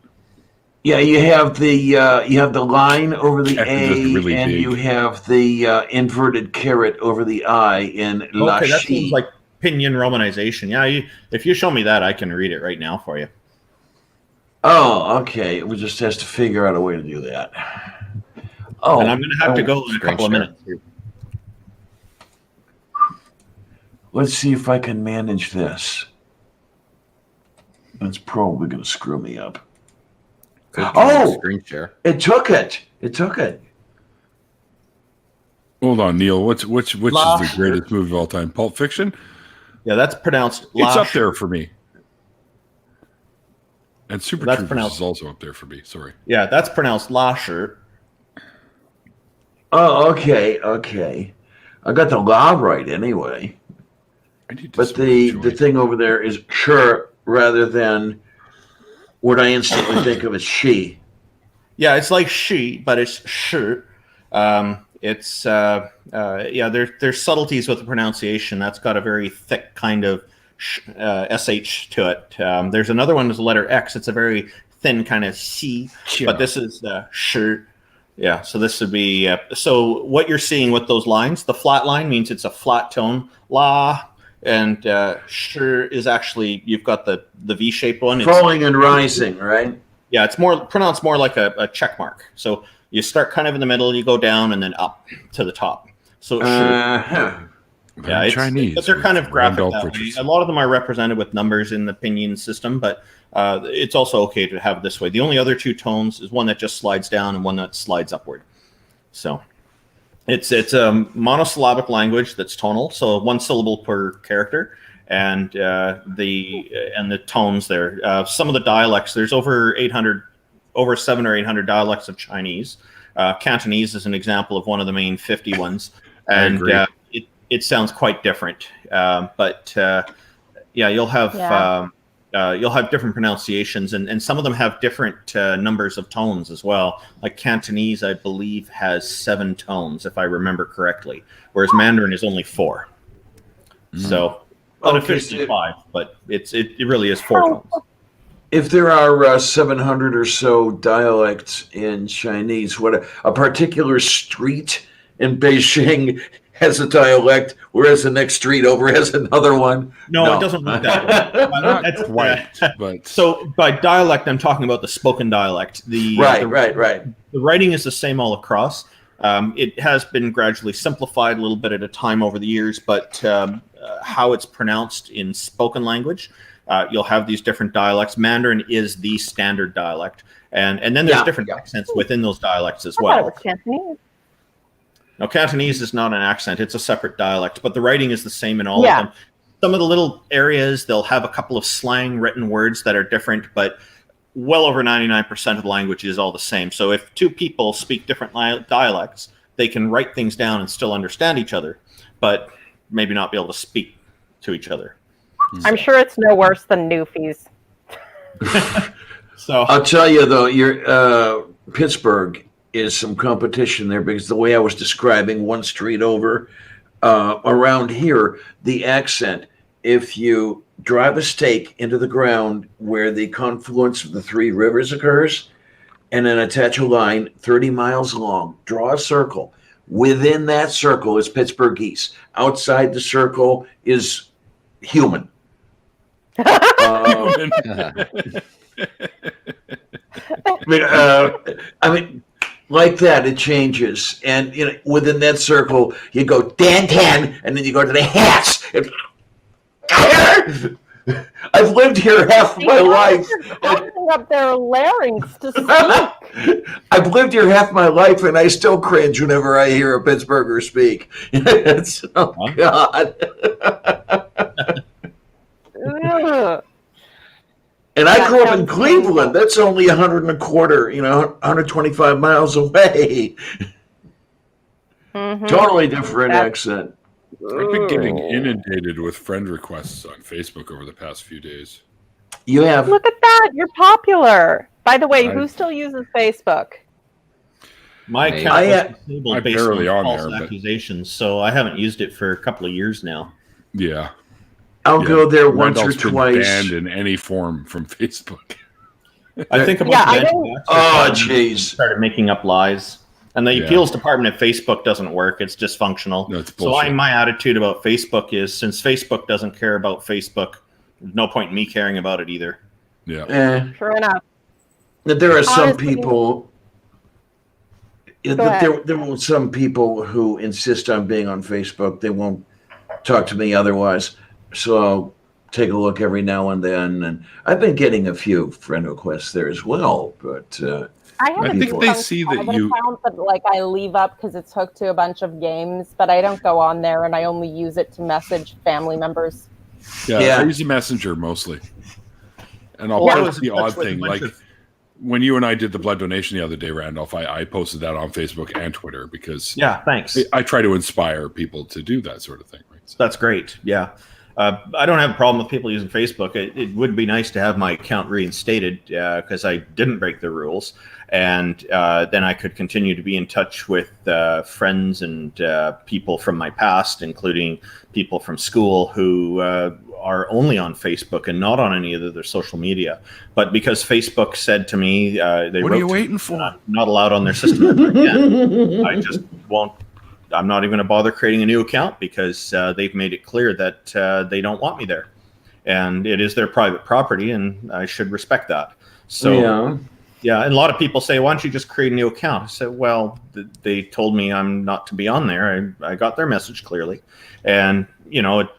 Yeah, you have the line over the A, really and big. you have the inverted caret over the I in La Okay, that Chi. seems like pinyin romanization. Yeah, if you show me that, I can read it right now for you. Oh, okay. We just has to figure out a way to do that. Oh, and I'm going to have to go in a couple of minutes. Let's see if I can manage this. That's probably going to screw me up. Screen share. It took it. It took it. Hold on, Neil. Which is the greatest movie of all time? Pulp Fiction? Yeah, that's pronounced. It's up there for me. And Super That's Troopers pronounced. is also up there for me. Sorry. Yeah, that's pronounced Lasher. Oh, okay. I got the la right anyway. But the thing over there is sure rather than what I instantly think of as she. Yeah, it's like she, but it's sure. There's subtleties with the pronunciation. That's got a very thick kind of sh to it. There's another one with the letter X. It's a very thin kind of C, but this is sure. Yeah, so this would be so what you're seeing with those lines, the flat line means it's a flat tone, la, and sure is actually, you've got the V-shaped one. Falling and rising, right? Yeah, it's more pronounced more like a check mark. So you start kind of in the middle, you go down and then up to the top. So sure. Yeah, Chinese. But they're kind of graphic that way. A lot of them are represented with numbers in the pinyin system, but it's also okay to have it this way. The only other two tones is one that just slides down and one that slides upward. So it's a monosyllabic language that's tonal, so one syllable per character, and the tones there. Some of the dialects, there's over 700 or 800 dialects of Chinese. Cantonese is an example of one of the main 50 ones, and it sounds quite different. You'll have different pronunciations, and some of them have different numbers of tones as well. Like Cantonese, I believe, has 7 tones, if I remember correctly, whereas Mandarin is only 4. So unofficially 5, but it really is 4 tones. If there are 700 or so dialects in Chinese, what a particular street in Beijing has a dialect, whereas the next street over has another one? No, it doesn't work that way. Not quite, but So by dialect, I'm talking about the spoken dialect. Right. The writing is the same all across. It has been gradually simplified a little bit at a time over the years, but how it's pronounced in spoken language, you'll have these different dialects. Mandarin is the standard dialect, and then there's different accents within those dialects as well. I thought it was Cantonese. Now, Cantonese is not an accent; it's a separate dialect, but the writing is the same in all of them. Some of the little areas, they'll have a couple of slang written words that are different, but well over 99% of the language is all the same. So if two people speak different dialects, they can write things down and still understand each other, but maybe not be able to speak to each other. I'm sure it's no worse than Newfies. So I'll tell you though, your Pittsburgh is some competition there, because the way I was describing one street over around here, the accent, if you drive a stake into the ground where the confluence of the three rivers occurs, and then attach a line 30 miles long, draw a circle. Within that circle is Pittsburghese. Outside the circle is human. I mean, like that, it changes. And within that circle, you go Dan Tan, and then you go to the hats. I've lived here half my life. Opening up their larynx to speak. I've lived here half my life, and I still cringe whenever I hear a Pittsburgher speak. God. And I grew up in Cleveland. That's only 125 miles away. Mm-hmm. Totally different accent. I've been getting inundated with friend requests on Facebook over the past few days. You have? Look at that. You're popular. By the way, who still uses Facebook? my account was disabled based barely on on false there, accusations, so I haven't used it for a couple of years now. Yeah. I'll go there once or Randolph's been twice. banned in any form from Facebook. I think about Oh, jeez. started making up lies. And the appeals department at Facebook doesn't work. It's dysfunctional. No, it's so bullshit. my attitude about Facebook is, since Facebook doesn't care about Facebook, there's no point in me caring about it either. Yeah. True enough. There are some Honestly- people. Go ahead. There are some people who insist on being on Facebook. They won't talk to me otherwise. So I'll take a look every now and then. And I've been getting a few friend requests there as well. But I have I a think they see that private you. account that I leave up because it's hooked to a bunch of games, but I don't go on there, and I only use it to message family members. Yeah, I use a messenger mostly. And I'll post the odd thing. Like when you and I did the blood donation the other day, Randolph, I posted that on Facebook and Twitter because thanks. I try to inspire people to do that sort of thing. Right? So, That's great. Yeah. I don't have a problem with people using Facebook. It would be nice to have my account reinstated because I didn't break the rules. And then I could continue to be in touch with friends and people from my past, including people from school who are only on Facebook and not on any of their social media. But because Facebook said to me, what are you waiting for? I'm not allowed on their system ever again. I just won't. I'm not even going to bother creating a new account because they've made it clear that they don't want me there. And it is their private property, and I should respect that. So, yeah, and a lot of people say, why don't you just create a new account? I said, well, they told me I'm not to be on there. I got their message clearly. And, it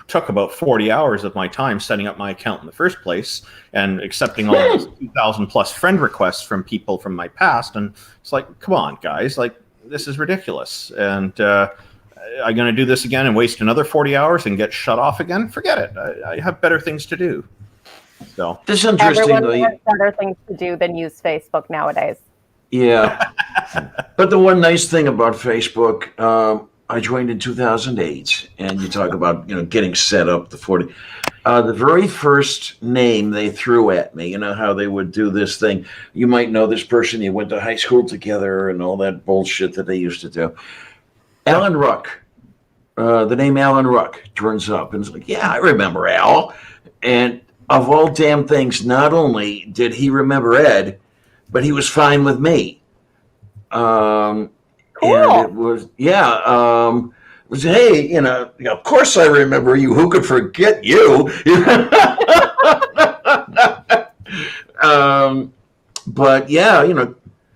took about 40 hours of my time setting up my account in the first place and accepting all those 2,000 plus friend requests from people from my past. And it's like, come on, guys, this is ridiculous. And I'm going to do this again and waste another 40 hours and get shut off again? Forget it. I have better things to do. So this is interesting. Everyone has better things to do than use Facebook nowadays. Yeah. But the one nice thing about Facebook, I joined in 2008, and you talk about, getting set up, the 40. The very first name they threw at me, how they would do this thing. You might know this person, you went to high school together and all that bullshit that they used to do. Alan Ruck. The name Alan Ruck turns up, and it's like, yeah, I remember Al. And of all damn things, not only did he remember Ed, but he was fine with me. Cool. And it was, it was, hey, of course I remember you. Who could forget you? But yeah,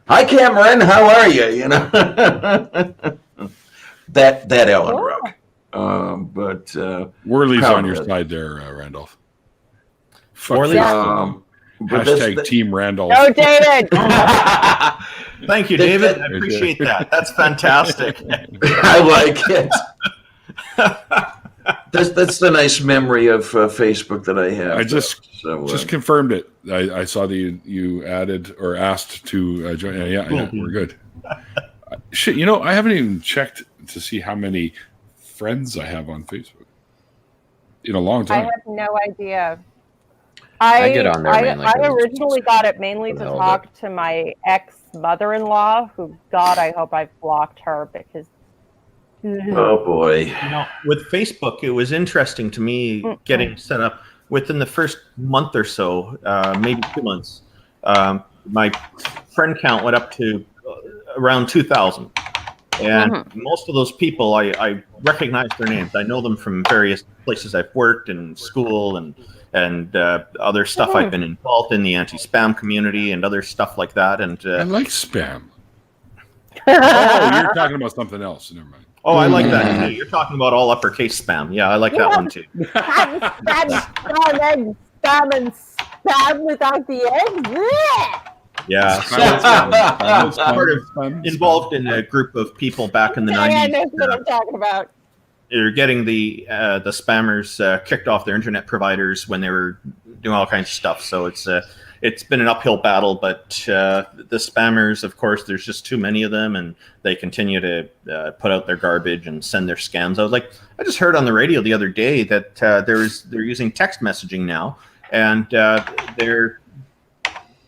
hi Cameron, how are you? that Ellen Rook. But Worley's on your side there, Randolph. Worley. Hashtag Team Randolph. No, David. Thank you, David. I appreciate that. That's fantastic. I like it. That's the nice memory of Facebook that I have. I just confirmed it. I saw that you added or asked to join. Yeah, we're good. Shit, I haven't even checked to see how many friends I have on Facebook in a long time. I have no idea. I get on there mainly. I originally got it mainly to talk to my ex-mother-in-law, who, God, I hope I've blocked her because. Oh boy! With Facebook, it was interesting to me getting set up within the first month or so, maybe 2 months. My friend count went up to around 2,000, and most of those people I recognize their names. I know them from various places I've worked and school and other stuff I've been involved in, the anti-spam community and other stuff like that. And I like spam. Oh, you're talking about something else. Never mind. Oh, I like that too. You're talking about all uppercase spam. Yeah, I like that one too. Spam without the eggs. Yeah, so I was part of involved in a group of people back in the 90s. Yeah, that's what I'm talking about. They're getting the spammers kicked off their internet providers when they were doing all kinds of stuff. So it's been an uphill battle, but the spammers, of course, there's just too many of them, and they continue to put out their garbage and send their scams. I just heard on the radio the other day that they're using text messaging now, and they're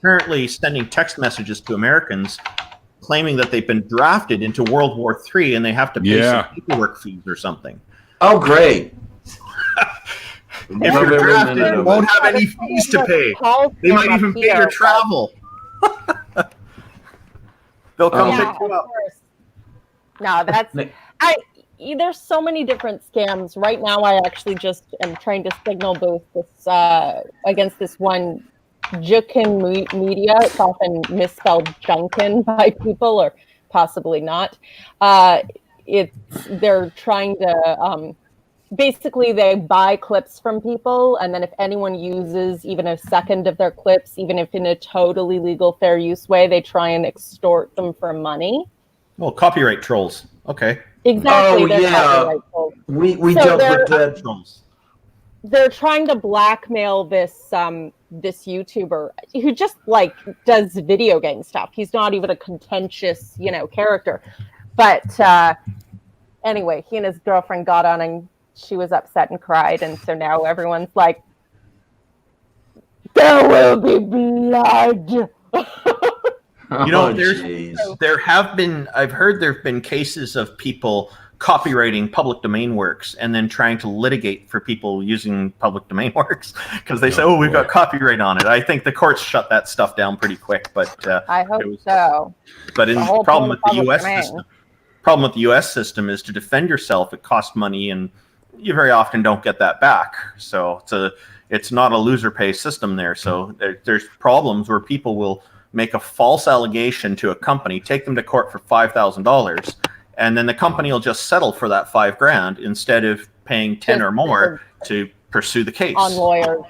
currently sending text messages to Americans claiming that they've been drafted into World War III and they have to pay some paperwork fees or something. Oh, great. If you're drafted, you won't have any fees to pay. They might even pay your travel. They'll come pick you up. No, there's so many different scams. Right now, I actually just am trying to signal boost this against this one Jukin Media. It's often misspelled Junkin by people, or possibly not. They're trying to basically they buy clips from people, and then if anyone uses even a second of their clips, even if in a totally legal fair use way, they try and extort them for money. Well, copyright trolls. Okay. Exactly. Oh, yeah. We dealt with that. Trolls. They're trying to blackmail this this YouTuber who just does video game stuff. He's not even a contentious, character. But anyway, he and his girlfriend got on and she was upset and cried, and so now everyone's like, there will be blood. I've heard there have been cases of people copywriting public domain works and then trying to litigate for people using public domain works because they say, we've got copyright on it. I think the courts shut that stuff down pretty quick, but I hope so. But the problem with the U.S. system is to defend yourself, it costs money, and you very often don't get that back. So it's not a loser pay system there. So there's problems where people will make a false allegation to a company, take them to court for $5,000, and then the company will just settle for that $5,000 instead of paying 10 or more to pursue the case. On lawyers.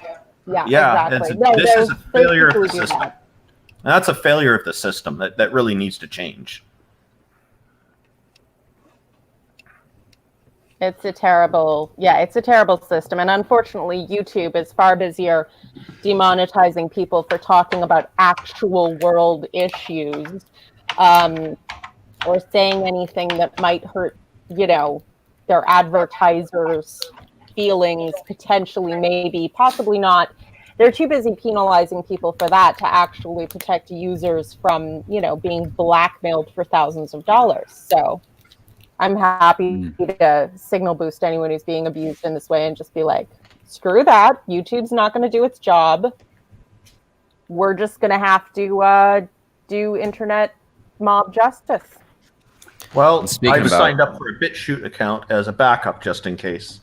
Yeah, exactly. This is a failure of the system. That's a failure of the system that really needs to change. It's a terrible system. And unfortunately, YouTube is far busier demonetizing people for talking about actual world issues, or saying anything that might hurt, their advertisers' feelings, potentially, maybe, possibly not. They're too busy penalizing people for that to actually protect users from, being blackmailed for thousands of dollars. So I'm happy to signal boost anyone who's being abused in this way and just be like, screw that. YouTube's not going to do its job. We're just going to have to do internet mob justice. Well, Speaking I've about- signed up for a BitChute account as a backup just in case.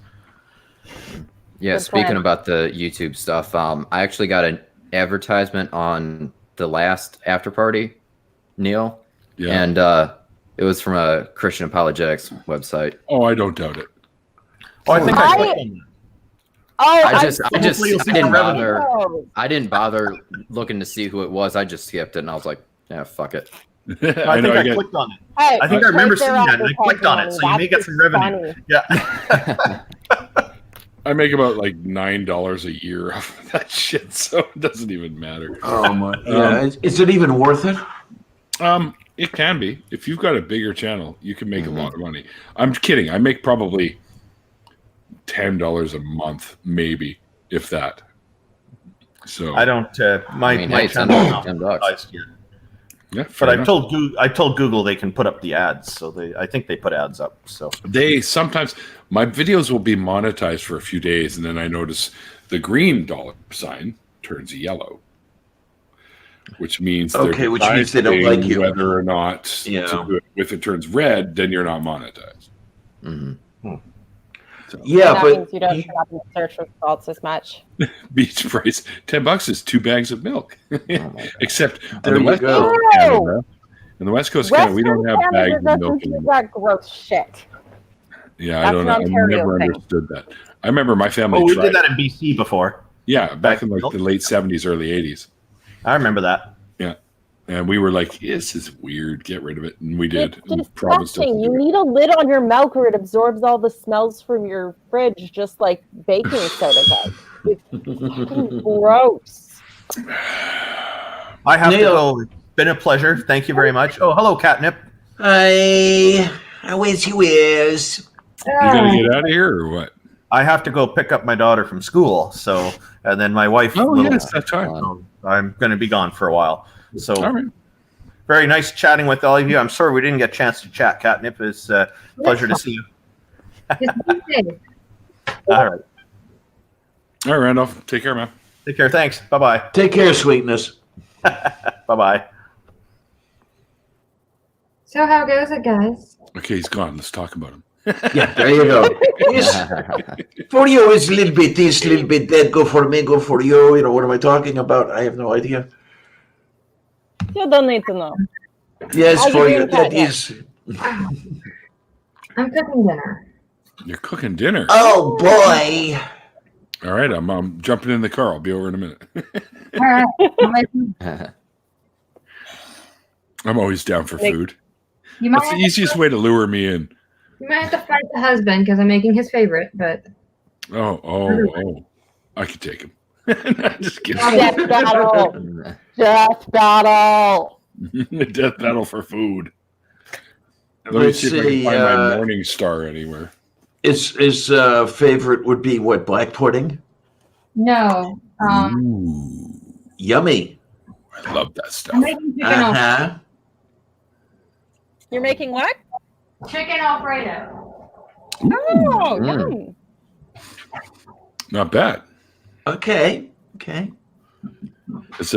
Yeah, Good speaking plan. about the YouTube stuff, I actually got an advertisement on the last after party, Neil, Yeah. and it was from a Christian apologetics website. Oh, I don't doubt it. Oh, I think I clicked on that. Oh, I just Hopefully you'll see didn't some revenue. bother. Oh, I didn't bother looking to see who it was. I just skipped it, and I was like, yeah, fuck it. I I think know. I I get, clicked on it. hey, I think I remember take their seeing that, and I clicked on it, advertising so you may money. get some That's revenue. funny. Yeah. I make about like $9 a year off of that shit, so it doesn't even matter. Oh my! Yeah, is it even worth it? It can be. If you've got a bigger channel, you can make a lot of money. I'm kidding. I make probably $10 a month, maybe, if that. So I don't. My I mean, my hey, channel is not $10. monetized yet. yeah, But fair I enough. told Google they can put up the ads, so I think they put ads up. So They sometimes my videos will be monetized for a few days, and then I notice the green dollar sign turns yellow, which means they're Okay, which means they don't like you. whether or not. Yeah. To do it. If it turns red, then you're not monetized. Mhm. Yeah, that but means you don't come up in search results as much. Beach price $10 is 2 bags of milk. Oh my God. Except There on the you West go. Coast of Canada, in the West Coast of Canada, we don't have Western bags Canada of milk doesn't do anymore. that gross shit. Yeah, I That's don't an know. I Ontario never thing. understood that. I remember my family oh, we tried. did that in BC before. Yeah, back in like the late 70s, early 80s. I remember that. Yeah. And we were like, this is weird. Get rid of it. And we did. It's And province doesn't disgusting. You do it. need a lid on your milk or it absorbs all the smells from your fridge, just like baking soda does. It's fucking gross. I have to Neil. go. It's been a pleasure. Thank you very much. Oh, hello, Catnip. I wish you is. You gotta get out of here or what? I have to go pick up my daughter from school. So, and then my wife. Oh, will- yes, that's right. so I'm going to be gone for a while. So, All right. very nice chatting with all of you. I'm sorry we didn't get a chance to chat, Catnip. It's a pleasure to see you. All right. All right, Randolph. Take care, man. Take care. Thanks. Bye-bye. Take care, sweetness. Bye-bye. So how goes it, guys? Okay, he's gone. Let's talk about him. Yeah, there you go. For you, it's a little bit this, little bit that. Go for me, go for you. You know, what am I talking about? I have no idea. You don't need to know. Yes, How you for you. doing, That Katya? is. I'm cooking dinner. You're cooking dinner. Oh, boy. All right, I'm jumping in the car. I'll be over in a minute. All right. I'll make you I'm always down for food. might That's the have to- easiest way to lure me in. you might have to fight the husband because I'm making his favorite, but Oh. I could take him. Just kidding. Death battle. Death battle. Death battle for food. Let me Let's see if I can see, find my Morning Star anywhere. His favorite would be what? Black pudding? no. Ooh, Yummy. I love that stuff. I'm making chicken Uh-huh. You're making what? chicken Alfredo. Oh, Mm. yum. Not bad. Okay. It's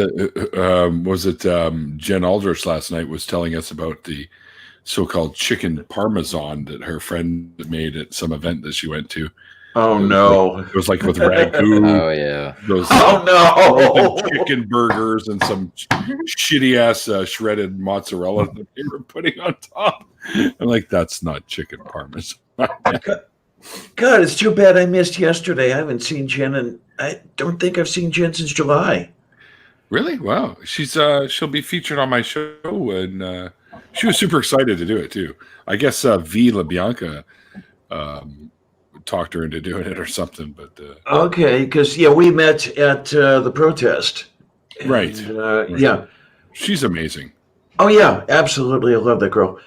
Jen Aldrich last night was telling us about the so-called chicken parmesan that her friend made at some event that she went to. Oh, no. It was like with ragu, Oh yeah. those Oh, no. chicken burgers, and some shitty ass shredded mozzarella that they were putting on top. I'm like, that's not chicken parmesan. God, it's too bad I missed yesterday. I haven't seen Jen, and I don't think I've seen Jen since July. Really? Wow. She'll be featured on my show, and she was super excited to do it too. I guess V LaBianca talked her into doing it or something, but Okay, because, we met at the protest. Right. And, yeah. she's amazing. Oh, yeah, absolutely. I love that girl.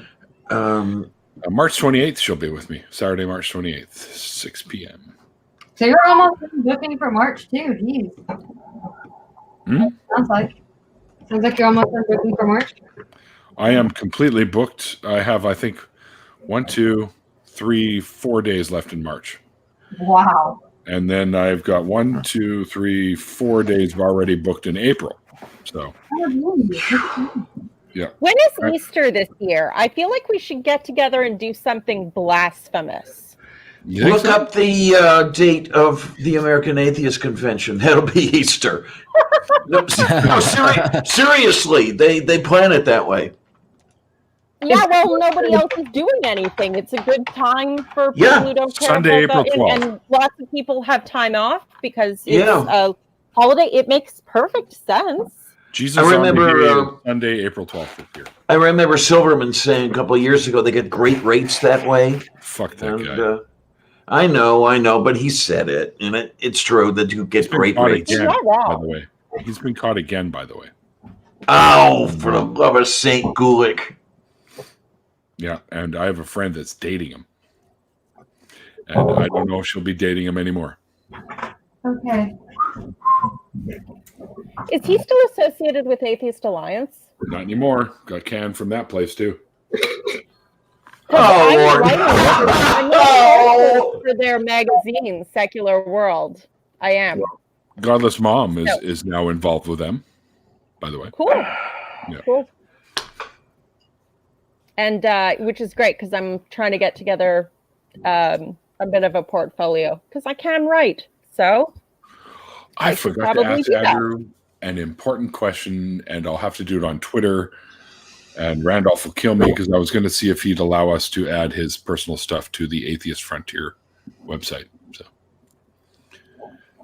March 28th, she'll be with me. Saturday, March 28th, 6 p.m. So you're almost done booking for March too. Jeez. Sounds like you're almost done booking for March. I am completely booked. I have, I think, 1, 2, 3, 4 days left in March. Wow. And then I've got 1, 2, 3, 4 days already booked in April. So, yeah. When is Easter this year? I feel like we should get together and do something blasphemous. Look up the date of the American Atheist Convention. That'll be Easter. No, seriously, they plan it that way. Yeah, well, nobody else is doing anything. It's a good time for people who don't care Sunday, about April that. 12th. And lots of people have time off because it's a holiday. It makes perfect sense. Jesus, I remember Sunday, April 12th this year. I remember Silverman saying a couple of years ago they get great rates that way. Fuck that guy. I know, but he said it, and it's true that you get great rates. Again, by the way, he's been caught again. By the way. Oh, for the love of Saint Gulick. Yeah, and I have a friend that's dating him, and I don't know if she'll be dating him anymore. Okay. Is he still associated with Atheist Alliance? Not anymore. Got canned from that place too. Oh, Lord. I'm for their magazine, Secular World. I am. Godless Mom is now involved with them, by the way. Cool. Yeah. Cool. And which is great because I'm trying to get together a bit of a portfolio because I can write. So I forgot to ask Andrew an important question, and I'll have to do it on Twitter. And Randolph will kill me because I was going to see if he'd allow us to add his personal stuff to the Atheist Frontier website. So,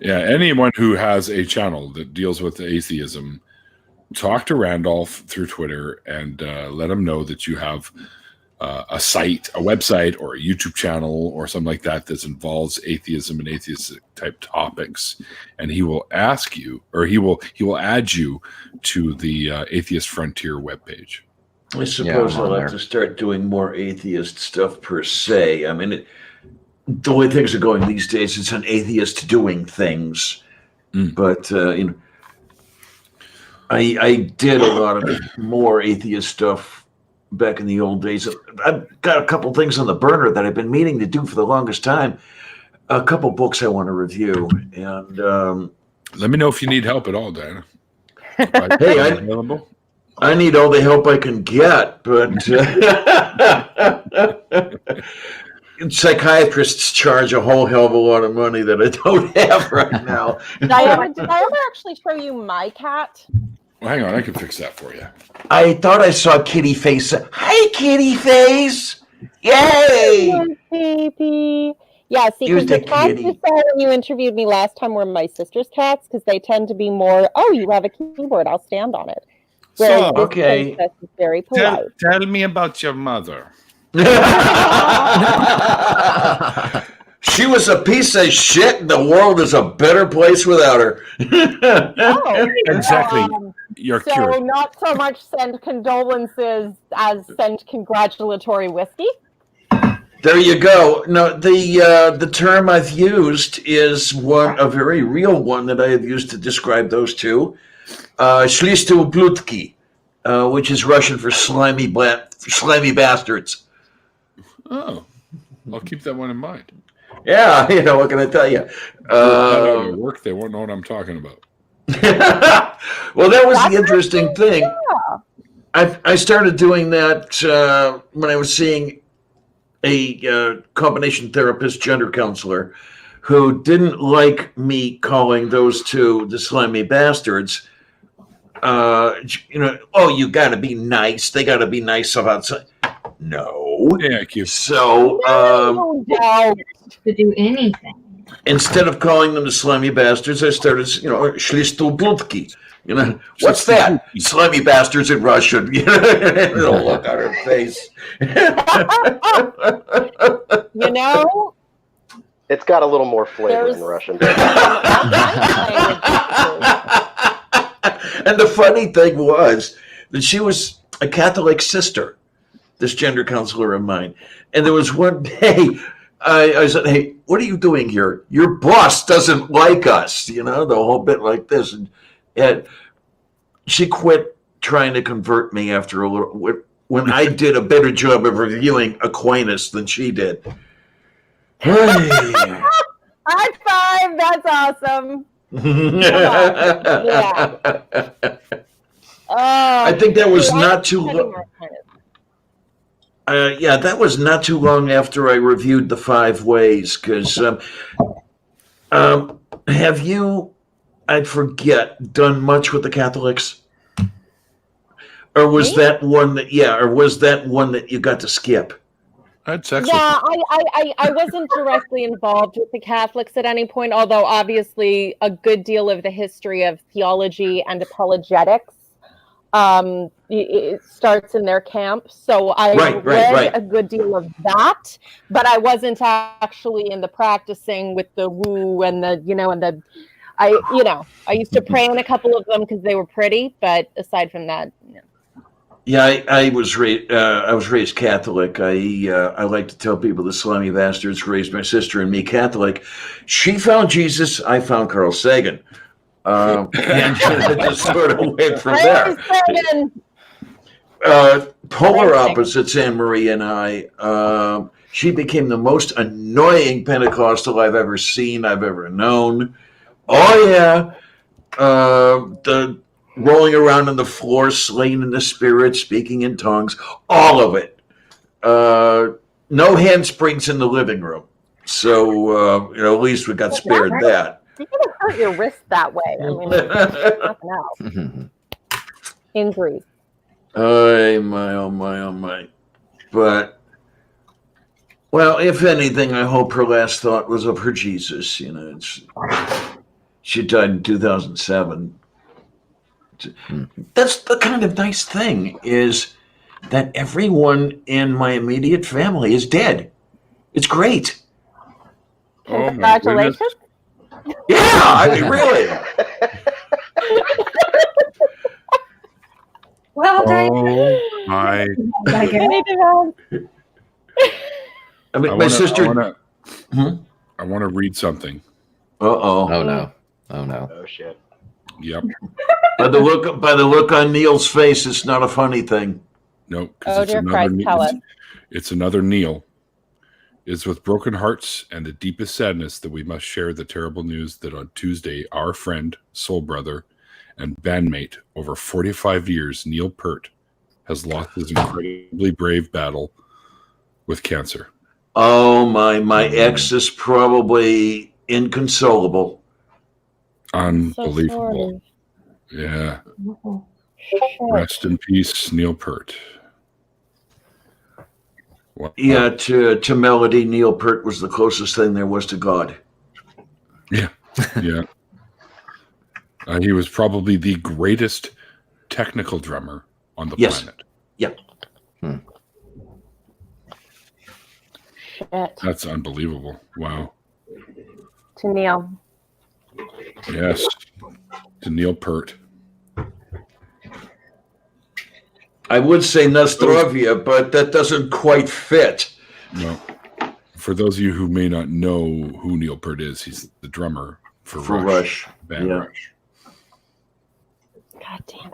yeah, anyone who has a channel that deals with atheism, talk to Randolph through Twitter and let him know that you have a site, a website, or a YouTube channel or something like that that involves atheism and atheistic type topics, and he will ask you, or he will add you to the Atheist Frontier webpage. I suppose I'll have to start doing more atheist stuff per se. I mean, the way things are going these days, it's an atheist doing things. But I did a lot of more atheist stuff back in the old days. I've got a couple things on the burner that I've been meaning to do for the longest time. A couple books I want to review, and let me know if you need help at all, Diana. Hey, I need all the help I can get, but psychiatrists charge a whole hell of a lot of money that I don't have right now. Did I ever actually show you my cat? Well, hang on, I can fix that for you. I thought I saw Kitty Face. Hi, Kitty Face! Yay! Yes, baby. Yeah, see, because the cats you saw when you interviewed me last time were my sister's cats, because they tend to be more, you have a keyboard, I'll stand on it. So, okay. Is very polite. Tell me about your mother. She was a piece of shit, and the world is a better place without her. Exactly. You're cured. So not so much send condolences as send congratulatory whiskey? There you go. No, the term I've used is a very real one that I have used to describe those two. Schlistu blutki, which is Russian for slimy bastards. Oh, I'll keep that one in mind. Yeah, what can I tell you? At work, they won't know what I'm talking about. Well, that was the interesting thing. Yeah. I started doing that when I was seeing a combination therapist, gender counselor, who didn't like me calling those two the slimy bastards. You got to be nice. They got to be nice about something. No. Thank you. So, to do anything. Instead of calling them the slimy bastards, I started, Schlistu blutki. What's that? Slimy bastards in Russian. It'll look on her face. It's got a little more flavor in Russian. And the funny thing was that she was a Catholic sister, this gender counselor of mine. And there was one day I said, "Hey, what are you doing here? Your boss doesn't like us," the whole bit like this. And she quit trying to convert me after a little, when I did a better job of reviewing Aquinas than she did. High five! That's awesome. I think that was not too long. Yeah, that was not too long after I reviewed the 5 ways. Because have you, I forget, done much with the Catholics? Or was Me? that one that? Yeah, or was that one that you got to skip? I had sex Yeah, with I wasn't directly involved with the Catholics at any point, although obviously a good deal of the history of theology and apologetics it starts in their camp. So I read a good deal of that, but I wasn't actually in the practicing with the woo and the, and the, I used to pray in a couple of them because they were pretty, but aside from that, no. Yeah, I was raised Catholic. I like to tell people the slimy bastards raised my sister and me Catholic. She found Jesus. I found Carl Sagan. And it just sort of went from there. Polar opposites, Anne Marie and I. She became the most annoying Pentecostal I've ever seen, I've ever known. Oh yeah, the rolling around on the floor, slain in the spirit, speaking in tongues, all of it. No handsprings in the living room. So, at least we got spared that. You could have hurt your wrist that way. I mean, nothing else. Injuries. Oh my. But, well, if anything, I hope her last thought was of her Jesus. She died in 2007. That's the kind of nice thing, is that everyone in my immediate family is dead. It's great. Congratulations. Yeah, I mean, really. Well done. Oh my! I mean, my sister. I want to read something. Uh-oh. Oh no! Oh no! Oh shit! Yep. By the look on Neil's face, it's not a funny thing. No, oh it's dear Christ, tell us. It's another Neil. It's with broken hearts and the deepest sadness that we must share the terrible news that on Tuesday, our friend, soul brother, and bandmate over 45 years, Neil Peart, has lost his incredibly brave battle with cancer. Oh, my ex is probably inconsolable. Unbelievable. So yeah. Rest in peace, Neil Peart. Wow. Yeah, to melody, Neil Peart was the closest thing there was to God. Yeah. He was probably the greatest technical drummer on the planet. Yeah. Shit. That's unbelievable. Wow. To Neil. Yes. To Neil Peart. I would say Nostrovia, but that doesn't quite fit. No. For those of you who may not know who Neil Peart is, he's the drummer for Rush. Band Rush. God damn it.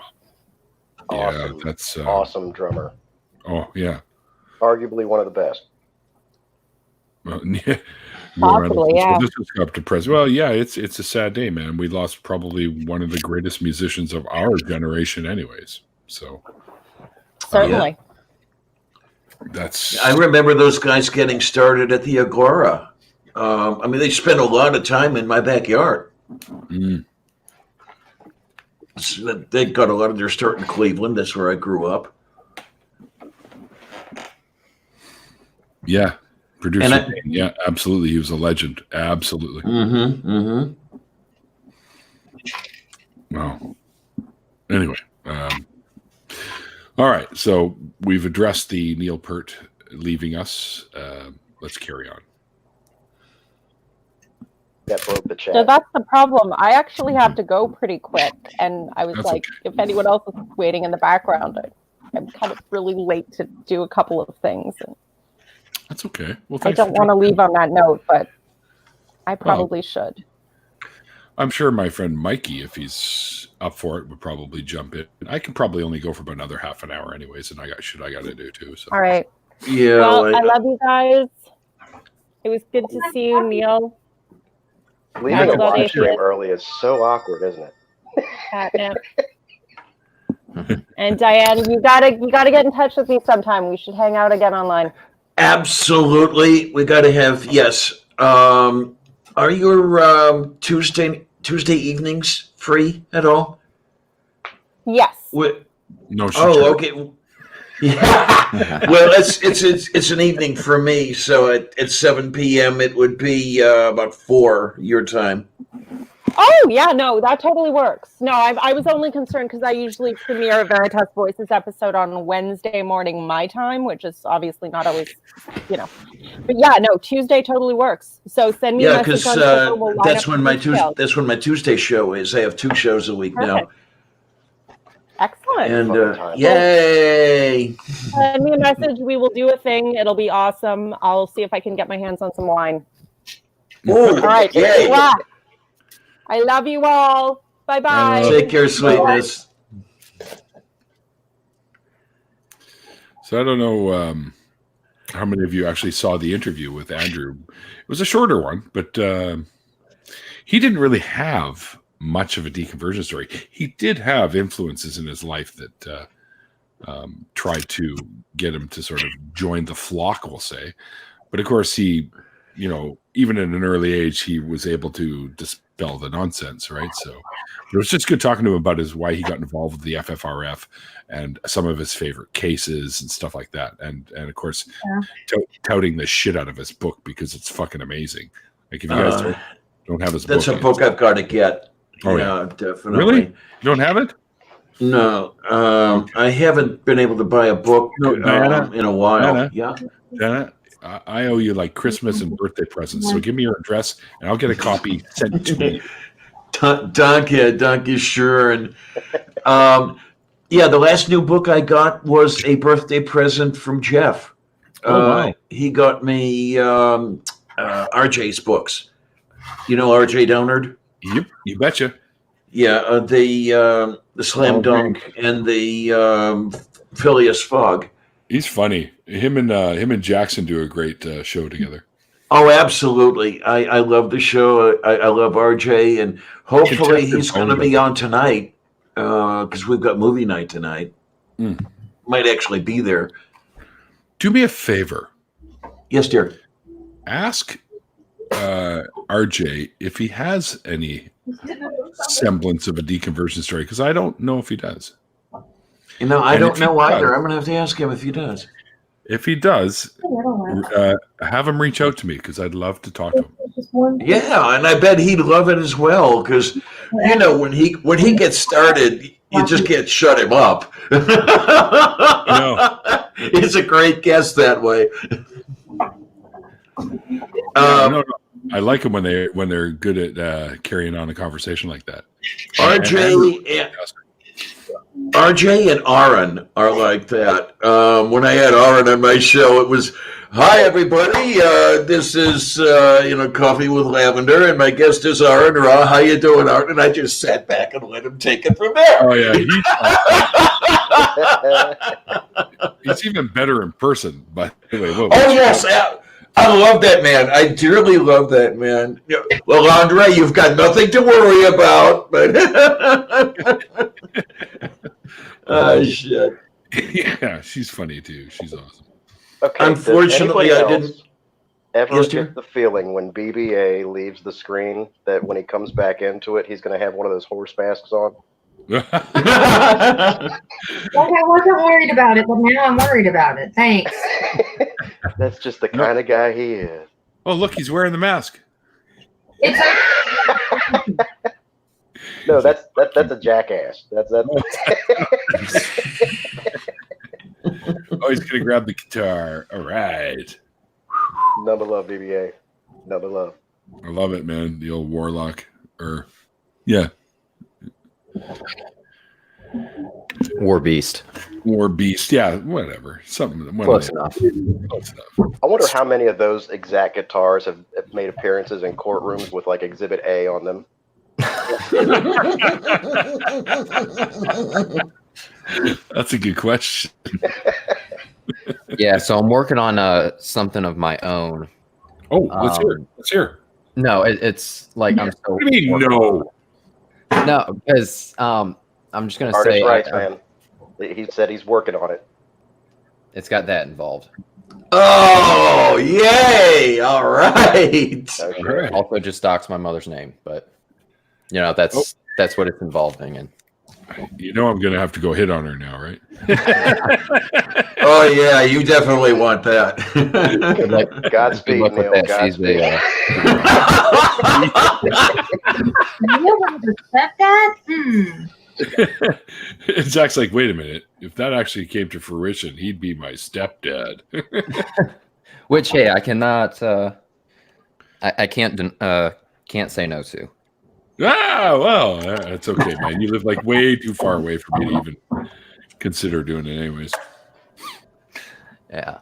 Awesome. Yeah, that's awesome drummer. Oh, yeah. Arguably one of the best. Well, possibly, yeah. This is up to press. Well, yeah, it's a sad day, man. We lost probably one of the greatest musicians of our generation, anyways. So certainly. I remember those guys getting started at the Agora. I mean, they spent a lot of time in my backyard. So they got a lot of their start in Cleveland. That's where I grew up. Yeah. Producer. Yeah, absolutely. He was a legend. Absolutely. Wow. Anyway. All right. So we've addressed the Neil Peart leaving us. Let's carry on. That broke the chat. So that's the problem. I actually have to go pretty quick. And I was if anyone else is waiting in the background, I'm kind of really late to do a couple of things. And that's okay. Well, I don't want to leave on that note, but I probably should. I'm sure my friend Mikey, if he's up for it, would probably jump in. I can probably only go for about another half an hour anyways, and I got to do too. So. All right. Yeah. Well, I love you guys. It was good to see you, Neil. Leaving a About live stream atheist. early is so awkward, isn't it? Catnip. And Diane, you gotta get in touch with me sometime. We should hang out again online. Absolutely. We got to have, yes. Are your Tuesday evenings free at all? Yes. No. Oh, okay. Yeah. Well, it's an evening for me, so at 7 p.m. it would be about 4 your time. Oh yeah, no, that totally works. No, I was only concerned because I usually premiere a Veritas Voices episode on Wednesday morning my time, which is obviously not always, But yeah, no, Tuesday totally works. So send me a message on Twitter. We'll line that's up when my Tuesday show is. I have 2 shows a week now. Excellent. And yay! Send me a message. We will do a thing. It'll be awesome. I'll see if I can get my hands on some wine. Ooh, all right. Yay. I love you all. Bye-bye. Take care, sweetness. So I don't know how many of you actually saw the interview with Andrew. It was a shorter one, but he didn't really have much of a deconversion story. He did have influences in his life that tried to get him to sort of join the flock, we'll say. But of course, he, even at an early age, he was able to dispel the nonsense, right? So it was just good talking to him about why he got involved with the FFRF and some of his favorite cases and stuff like that. And of course, touting the shit out of his book because it's fucking amazing. Like if you guys don't have his book. That's a book I've got to get. Oh, yeah. Definitely. Really? You don't have it? No. I haven't been able to buy a book Diana, in a while. Diana, I owe you like Christmas and birthday presents. So give me your address and I'll get a copy sent to me. Danke, sure. And the last new book I got was a birthday present from Jeff. Wow. He got me RJ's books. You know RJ Downard? Yep, you betcha. Yeah, the Slam Dunk and the Phileas Fogg. He's funny. Him and Jackson do a great show together. Oh, absolutely. I love the show. I love RJ, and hopefully he's going to be on tonight because we've got movie night tonight. Might actually be there. Do me a favor. Yes, dear. Ask RJ if he has any semblance of a deconversion story, because I don't know if he does. I don't know either. I'm going to have to ask him if he does. If he does, have him reach out to me because I'd love to talk to him. Yeah, and I bet he'd love it as well because when he gets started, you just can't shut him up. He's a great guest that way. No. I like them when they're good at carrying on a conversation like that. RJ and Aaron are like that. When I had Aaron on my show, it was, "Hi everybody, this is Coffee with Lavender, and my guest is Aaron. How you doing, Aaron?" And I just sat back and let him take it from there. Oh yeah, he's even better in person. But anyway, yes. I love that man. I dearly love that man. Well, Andre, you've got nothing to worry about. But shit. Yeah, she's funny too. She's awesome. Okay. Unfortunately, I didn't ever get the feeling when BBA leaves the screen that when he comes back into it, he's going to have one of those horse masks on. Like I wasn't worried about it, but now I'm worried about it. Thanks. That's just the kind of guy he is. Oh, look, he's wearing the mask. No, that's a jackass. That's. Oh, he's gonna grab the guitar. All right. Number love, BBA. Number love. I love it, man. The old warlock. Yeah. War Beast. Yeah, whatever. Something. Close enough. I wonder how many of those exact guitars have made appearances in courtrooms with like Exhibit A on them. That's a good question. Yeah, so I'm working on something of my own. Oh, let's hear. No, it's like I'm so. What do you mean no? No, because I'm just gonna Artist say rights, man. He said he's working on it. it's got that involved. Oh, yay! All right. Okay. Also, just dox my mother's name, but that's what it's involving in. You know I'm going to have to go hit on her now, right? Oh, yeah, you definitely want that. Godspeed, Good luck with Neil. that. You want to accept that? Zach's like, wait a minute. If that actually came to fruition, he'd be my stepdad. Which, hey, I cannot. I can't say no to. Ah, well, that's okay, man. You live like way too far away for me to even consider doing it, anyways. Yeah.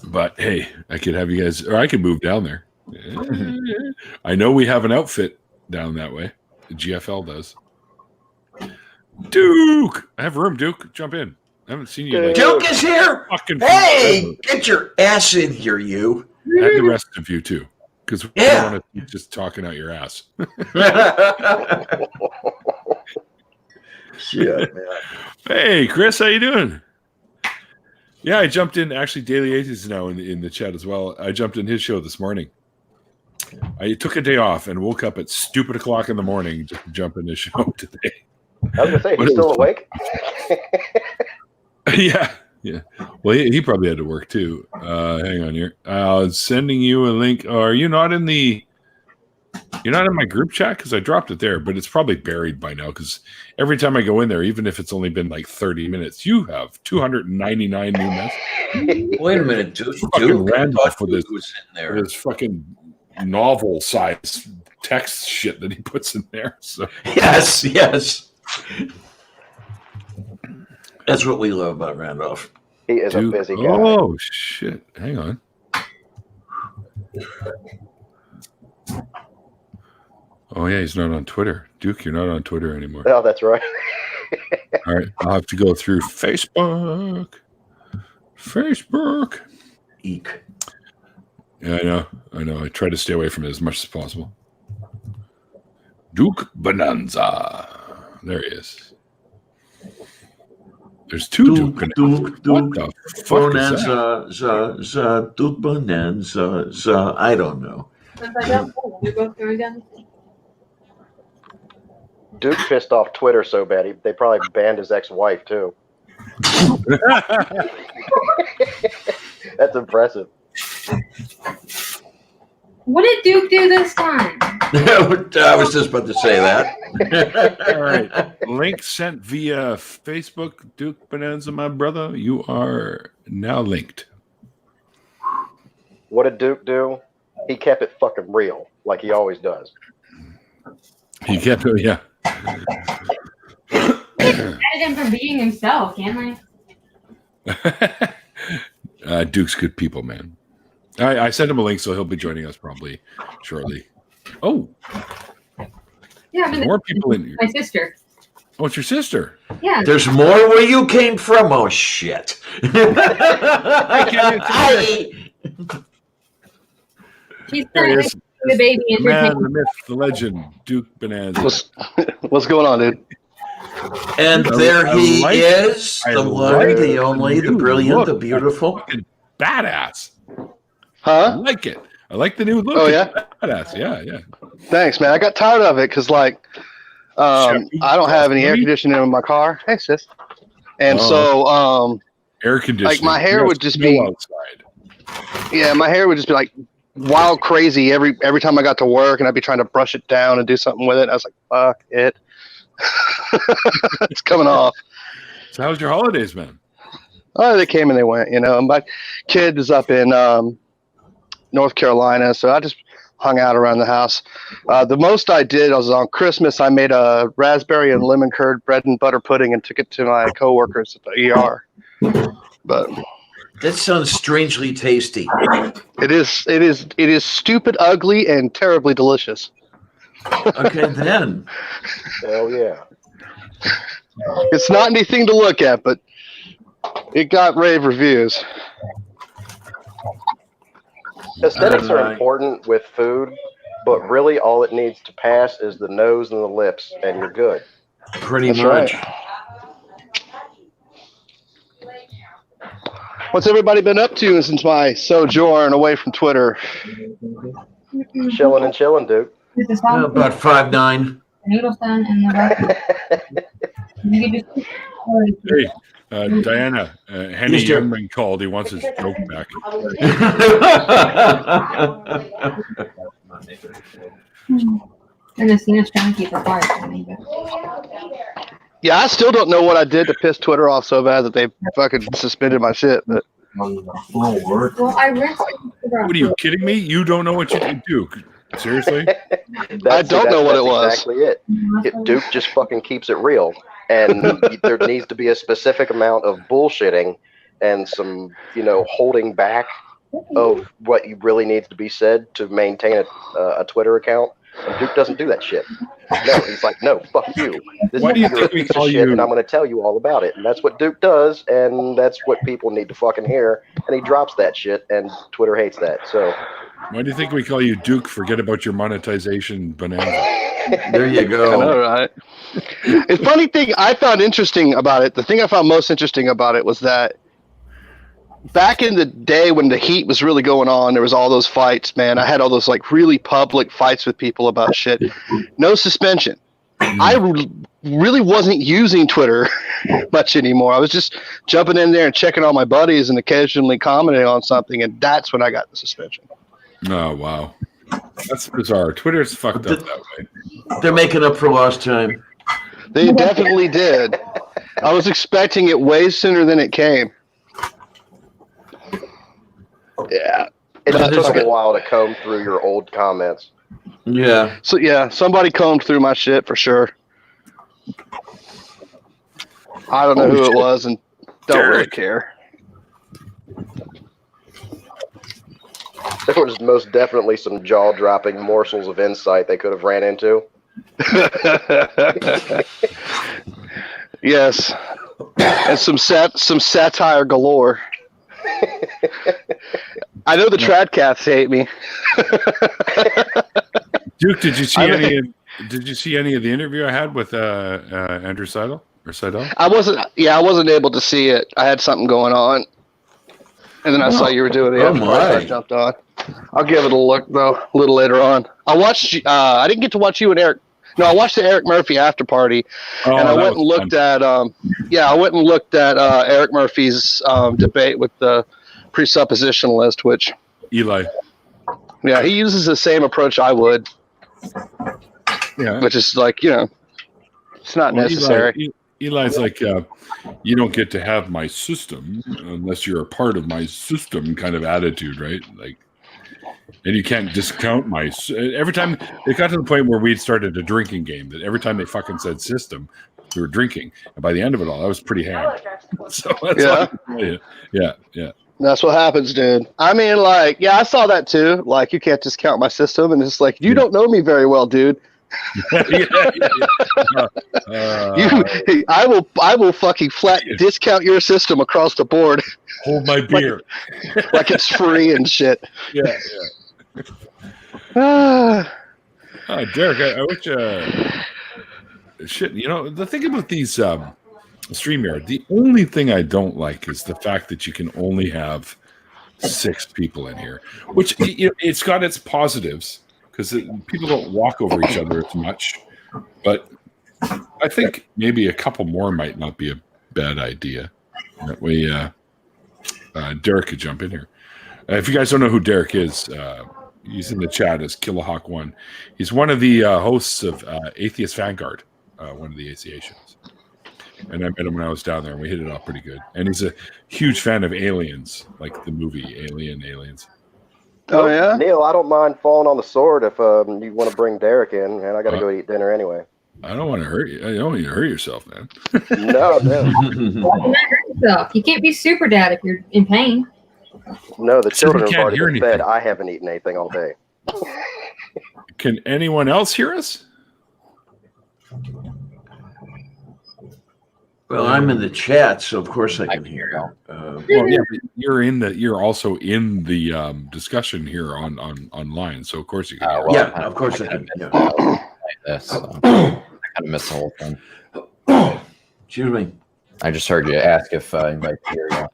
But hey, I could have you guys, or I could move down there. I know we have an outfit down that way. The GFL does. Duke, I have room. Duke, jump in. I haven't seen you. Duke is here. Hey, forever. get your ass in here, you. And the rest of you too, because we don't want to keep just talking out your ass. Shit, man. Hey, Chris, how you doing? Yeah, I jumped in. Actually, Daily Atheist is now in the chat as well. I jumped in his show this morning. I took a day off and woke up at stupid o'clock in the morning just to jump in his show today. I was gonna say, he's still awake. Yeah. Well, he probably had to work too. Hang on here. Sending you a link. Are you not in the? You're not in my group chat because I dropped it there, but it's probably buried by now. Because every time I go in there, even if it's only been like 30 minutes, you have 299 new messages. Wait a minute, Duke. Randolph with Who's sitting there? his fucking novel size text shit that he puts in there. So Yes. That's what we love about Randolph. He is a busy guy. Oh shit! Hang on. Oh yeah, he's not on Twitter. Duke, you're not on Twitter anymore. Oh, that's right. All right, I'll have to go through Facebook. Eek. Yeah, I know. I try to stay away from it as much as possible. Duke Bonanza. There he is. There's two Duke Bonanza. What the fuck is that? Duke Bonanza. I don't know. You go through again? Duke pissed off Twitter so bad they probably banned his ex-wife too. That's impressive. What did Duke do this time? I was just about to say that. All right. Link sent via Facebook. Duke Bonanza, my brother. You are now linked. What did Duke do? He kept it fucking real, like he always does. He kept it, yeah. Added him from being himself, can't I? Duke's good people, man. I sent him a link, so he'll be joining us probably shortly. Oh, Yeah, I mean, more people in here. my sister. Oh, it's your sister. Yeah. There's more where you came from. Oh shit! She's There he the is. baby The man, entertainment. the myth, the legend, Duke Bonanza. What's going on, dude? And there he is, I the one, like the only, the new brilliant, look. the beautiful. Fucking badass. I Huh? like it. I like the new look. Oh, yeah? Badass. Yeah. Thanks, man. I got tired of it because, like, I don't have any air conditioning in my car. Hey, sis. And so, Air conditioning. like, my hair would just be outside. Yeah, my hair would just be like wild crazy every time I got to work, and I'd be trying to brush it down and do something with it. And I was like, fuck it. It's coming off. So how was your holidays, man? Oh, they came and they went, you know. My kid is up in North Carolina, so I just hung out around the house. The most I did was on Christmas, I made a raspberry and lemon curd bread and butter pudding and took it to my coworkers at the ER. But that sounds strangely tasty. It is stupid, ugly, and terribly delicious. Okay, then. Hell yeah. It's not anything to look at, but it got rave reviews. Aesthetics are important with food, but really all it needs to pass is the nose and the lips, and you're good. Pretty That's much. right. What's everybody been up to since my sojourn away from Twitter? Chilling and chilling, dude. About 5'9". Noodles done and the Hey, Diana, Henny Youngman called. He wants his joke back. And the Cena's trying to keep it quiet for me, but Yeah, I still don't know what I did to piss Twitter off so bad that they fucking suspended my shit. But well, I rinsed it. What are you kidding me? You don't know what you did, Duke? Seriously? I don't know what it was. Exactly it. Duke just fucking keeps it real, and there needs to be a specific amount of bullshitting and some, holding back of what really needs to be said to maintain a Twitter account. And Duke doesn't do that shit. No, he's like, no, fuck you. This Why do you is a think we piece of call shit, you- and I'm going to tell you all about it. And that's what Duke does, and that's what people need to fucking hear. And he drops that shit, and Twitter hates that. So, Why do you think we call you Duke? Forget about your monetization bonanza. There you I know, go. right? The funny thing I found interesting about it, the thing I found most interesting about it was that back in the day when the heat was really going on, there was all those fights, man. I had all those like really public fights with people about shit. No suspension. I really wasn't using Twitter much anymore. I was just jumping in there and checking on my buddies and occasionally commenting on something, and that's when I got the suspension. Oh, wow. That's bizarre. Twitter's fucked up that way. They're making up for lost time. They definitely did. I was expecting it way sooner than it came. Yeah. it just took a while to comb through your old comments. Yeah. So yeah, somebody combed through my shit for sure. I don't know who it was and don't really care. There was most definitely some jaw-dropping morsels of insight they could have ran into. Yes. And some satire galore. I know the Tradcasts hate me. Duke, did you see any of the interview I had with Andrew Seidel or Seidel? I wasn't able to see it. I had something going on. And then I saw you were doing it. So I jumped on. I'll give it a look though a little later on. I watched I didn't get to watch you and Eric. No, I watched the Eric Murphy after party, and I went and looked at Eric Murphy's debate with the presuppositionalist, which Eli. Yeah, he uses the same approach I would. Yeah. Which is like, it's not necessary. Eli's like, you don't get to have my system unless you're a part of my system kind of attitude, right? Like, and you can't discount my. Every time it got to the point where we'd started a drinking game, that every time they fucking said system, we were drinking, and by the end of it all, I was pretty hammered. So that's all I can tell you. Yeah. That's what happens, dude. I mean, like, I saw that too. Like, you can't discount my system, and it's like, you don't know me very well, dude. I will fucking flat discount your system across the board. Hold my beer, like it's free and shit. Yeah. Derek, I wish. Shit, the thing about these StreamYard, the only thing I don't like is the fact that you can only have 6 people in here, which it's got its positives because people don't walk over each other as much. But I think maybe a couple more might not be a bad idea. That way, Derek could jump in here. If you guys don't know who Derek is, he's in the chat as Killahawk1. He's one of the hosts of Atheist Vanguard, one of the ACA shows. And I met him when I was down there, and we hit it off pretty good. And he's a huge fan of Aliens, like the movie Aliens. Oh, yeah? Neil, I don't mind falling on the sword if you want to bring Derek in, and I got to go eat dinner anyway. I don't want to hurt you. I don't want you to hurt yourself, man. No. Not hurt yourself. You can't be super dad if you're in pain. No, the children have can't already hear been anything. fed. I haven't eaten anything all day. Can anyone else hear us? Well, I'm in the chat, so of course I can hear. Well, yeah, but you're also in the discussion here online, so of course you can. Hear. Yeah, of course I can. Like this, so I kind of missed the whole thing. Excuse me. I just heard you ask if anybody could hear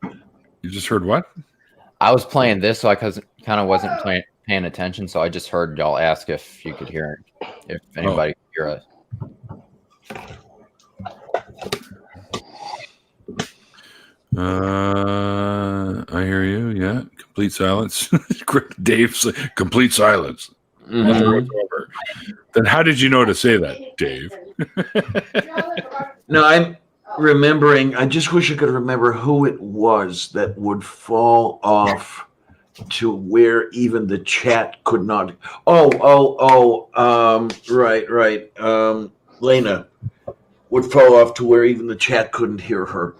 you. You just heard what? I was playing this, so I kind of wasn't paying attention, so I just heard y'all ask if you could hear it, if anybody could hear us. I hear you. Yeah, complete silence. Dave's complete silence. Over. Then how did you know to say that, Dave? No, I'm remembering. I just wish I could remember who it was that would fall off to where even the chat could not. Right. Lena would fall off to where even the chat couldn't hear her,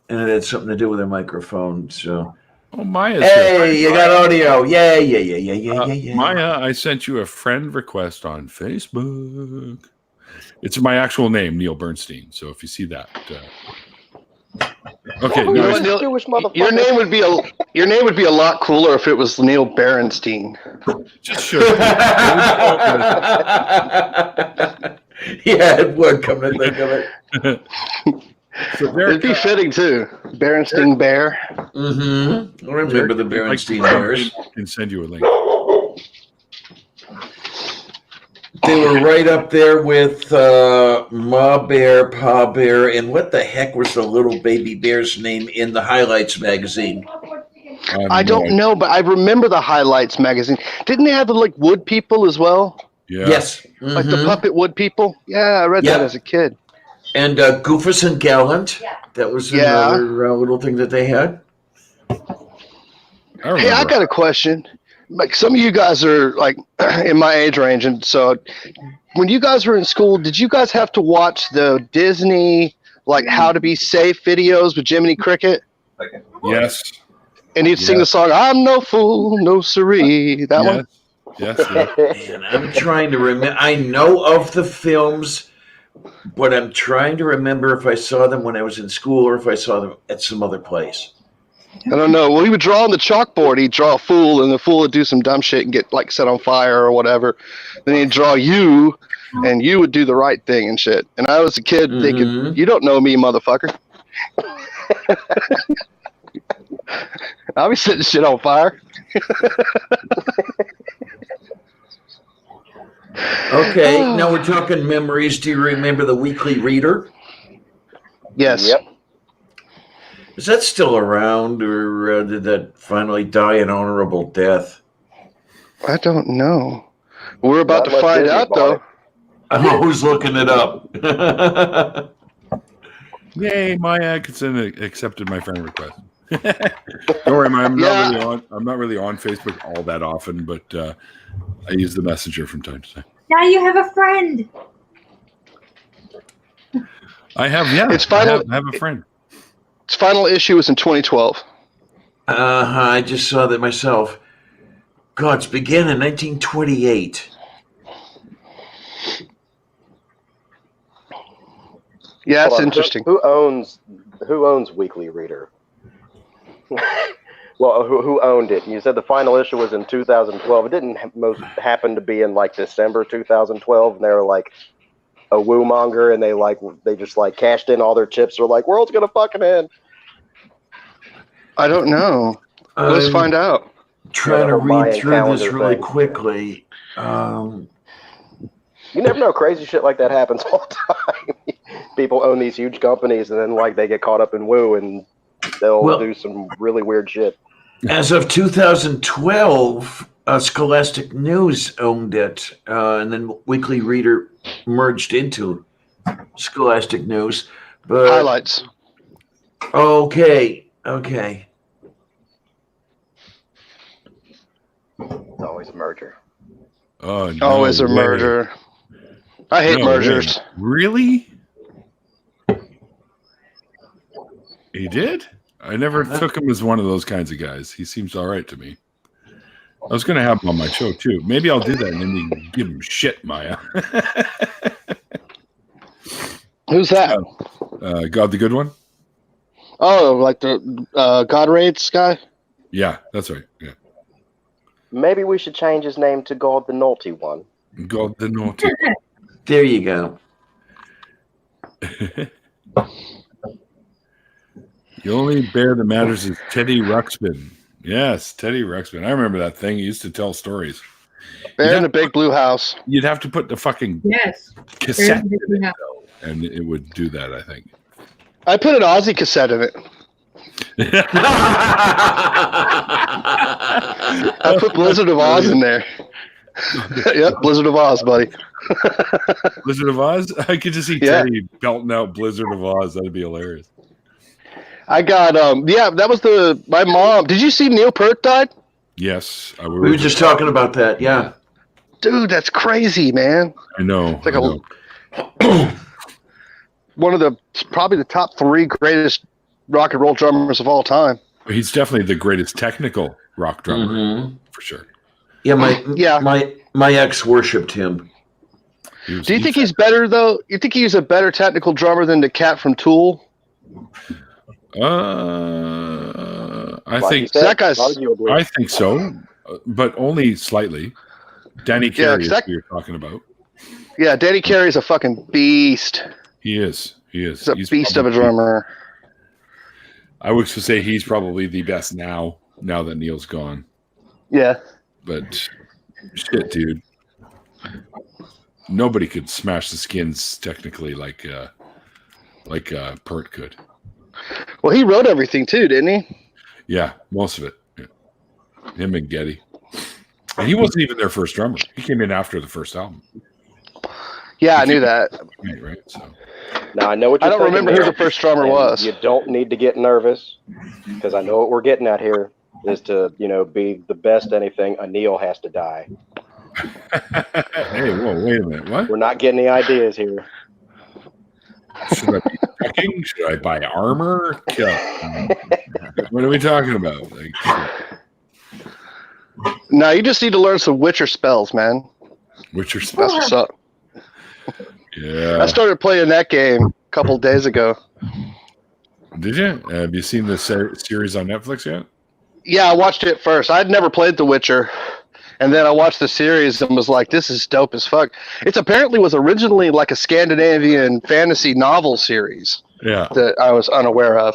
and it had something to do with her microphone. So. Oh, Maya. Hey, you got audio. Yeah. Maya, I sent you a friend request on Facebook. It's my actual name, Neil Bernstein. So if you see that, okay. You know what, Neil, your name would be a lot cooler if it was Neil Berenstein. Just sure. Yeah, it would come to think of it. So it'd be fitting too. Berenstein Bear. Mm-hmm. I remember the Berenstein Bears. I can send you a link. They were right up there with Ma Bear, Pa Bear, and what the heck was the little baby bear's name in the Highlights magazine? I don't know, but I remember the Highlights magazine. Didn't they have the wood people as well? Yeah. Yes. Mm-hmm. Like the puppet wood people? Yeah, I read that as a kid. And Goofus and Gallant. That was another little thing that they had. Hey, I got a question. Like some of you guys are like in my age range, and so when you guys were in school, did you guys have to watch the Disney How to Be Safe videos with Jiminy Cricket? Yes. And he'd sing the song "I'm no fool, no siree." That one. Yes. And I'm trying to remember. I know of the films, but I'm trying to remember if I saw them when I was in school or if I saw them at some other place. I don't know. Well, he would draw on the chalkboard. He'd draw a fool, and the fool would do some dumb shit and get set on fire or whatever. Then he'd draw you, and you would do the right thing and shit. And I was a kid thinking, "You don't know me, motherfucker." I'll be setting shit on fire. Okay, now we're talking memories. Do you remember the Weekly Reader? Yes. Yep. Is that still around, or did that finally die an honorable death? I don't know. We're about to find out, though. I'm always looking it up. Yay, Maya accepted my friend request. Don't worry, Maya, I'm not really on Facebook all that often, but I use the Messenger from time to time. Now you have a friend. I have, yeah. It's final, I have a friend. Its final issue was in 2012. I just saw that myself. God, it began in 1928. Yeah, it's interesting. Who owns Weekly Reader? Well, who owned it? You said the final issue was in 2012. It didn't happen to be in December 2012, and they were like a woo monger, and they just cashed in all their chips. They're like, world's gonna fucking end. I don't know. Let's find out. Trying to read through this really quickly. You never know. Crazy shit like that happens all the time. People own these huge companies, and then they get caught up in woo, and they'll do some really weird shit. As of 2012, Scholastic News owned it, and then Weekly Reader merged into Scholastic News. But Highlights. Okay. It's always a merger. Oh, no always a way. merger. I hate mergers. Way. Really? He did? I never took him as one of those kinds of guys. He seems all right to me. I was going to have him on my show, too. Maybe I'll do that, and then we can give him shit, Maya. Who's that? God the Good One? Oh, like the God Raids guy? Yeah, that's right. Yeah. Maybe we should change his name to God the Naughty One. God the Naughty. There you go. The only bear that matters is Teddy Ruxpin. Yes, Teddy Ruxpin. I remember that thing. He used to tell stories. Bear in the Big Blue House. You'd have to put the fucking cassette in it, and it would do that, I think. I put an Aussie cassette in it. I put Blizzard of Oz in there. Yep, Blizzard of Oz, buddy. Blizzard of Oz? I could just see Teddy belting out Blizzard of Oz. That'd be hilarious. I got that was my mom. Did you see Neil Peart died? Yes. We were just talking about that, yeah. Dude, that's crazy, man. I know. It's like one of probably the top 3 greatest rock and roll drummers of all time. He's definitely the greatest technical rock drummer, for sure. Yeah, my ex worshipped him. Do you think he's better though? You think he's a better technical drummer than the cat from Tool? I think so, but only slightly. Danny Carey is who you're talking about. Yeah, Danny Carey's a fucking beast. He is. He's a beast of a drummer. I would say he's probably the best now that Neil's gone. Yeah. But shit, dude. Nobody could smash the Skins technically like Peart could. Well, he wrote everything too, didn't he? Yeah, most of it. Yeah. Him and Geddy. And he wasn't even their first drummer. He came in after the first album. Yeah, I knew that. Right. So. Now I know what you're I don't remember who the first drummer was. You don't need to get nervous because I know what we're getting at here is to be the best anything. A Neil has to die. Hey, whoa, wait a minute. What? We're not getting any ideas here. Should I be checking? Should I buy armor? What are we talking about? No, you just need to learn some Witcher spells, man. Witcher spells? That's what's up. Yeah. I started playing that game a couple days ago. Did you? Have you seen the series on Netflix yet? Yeah, I watched it first. I'd never played The Witcher. And then I watched the series and was like, this is dope as fuck. It apparently was originally like a Scandinavian fantasy novel series that I was unaware of.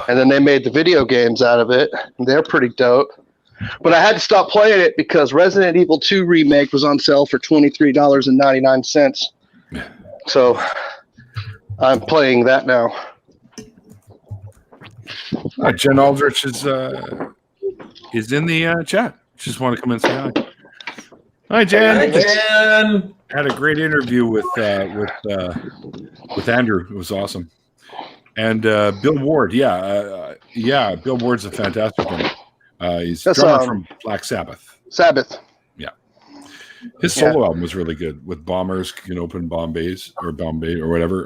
And then they made the video games out of it. And they're pretty dope. But I had to stop playing it because Resident Evil 2 Remake was on sale for $23.99. So I'm playing that now. Jen Aldrich is in the chat. Just want to come and say hi. Hi, Jen. Hi, Jen. Had a great interview with Andrew. It was awesome. And Bill Ward, Bill Ward's a fantastic one. He's drummer from Black Sabbath. Yeah. His solo album was really good with Bombers Can Open Bombay or whatever,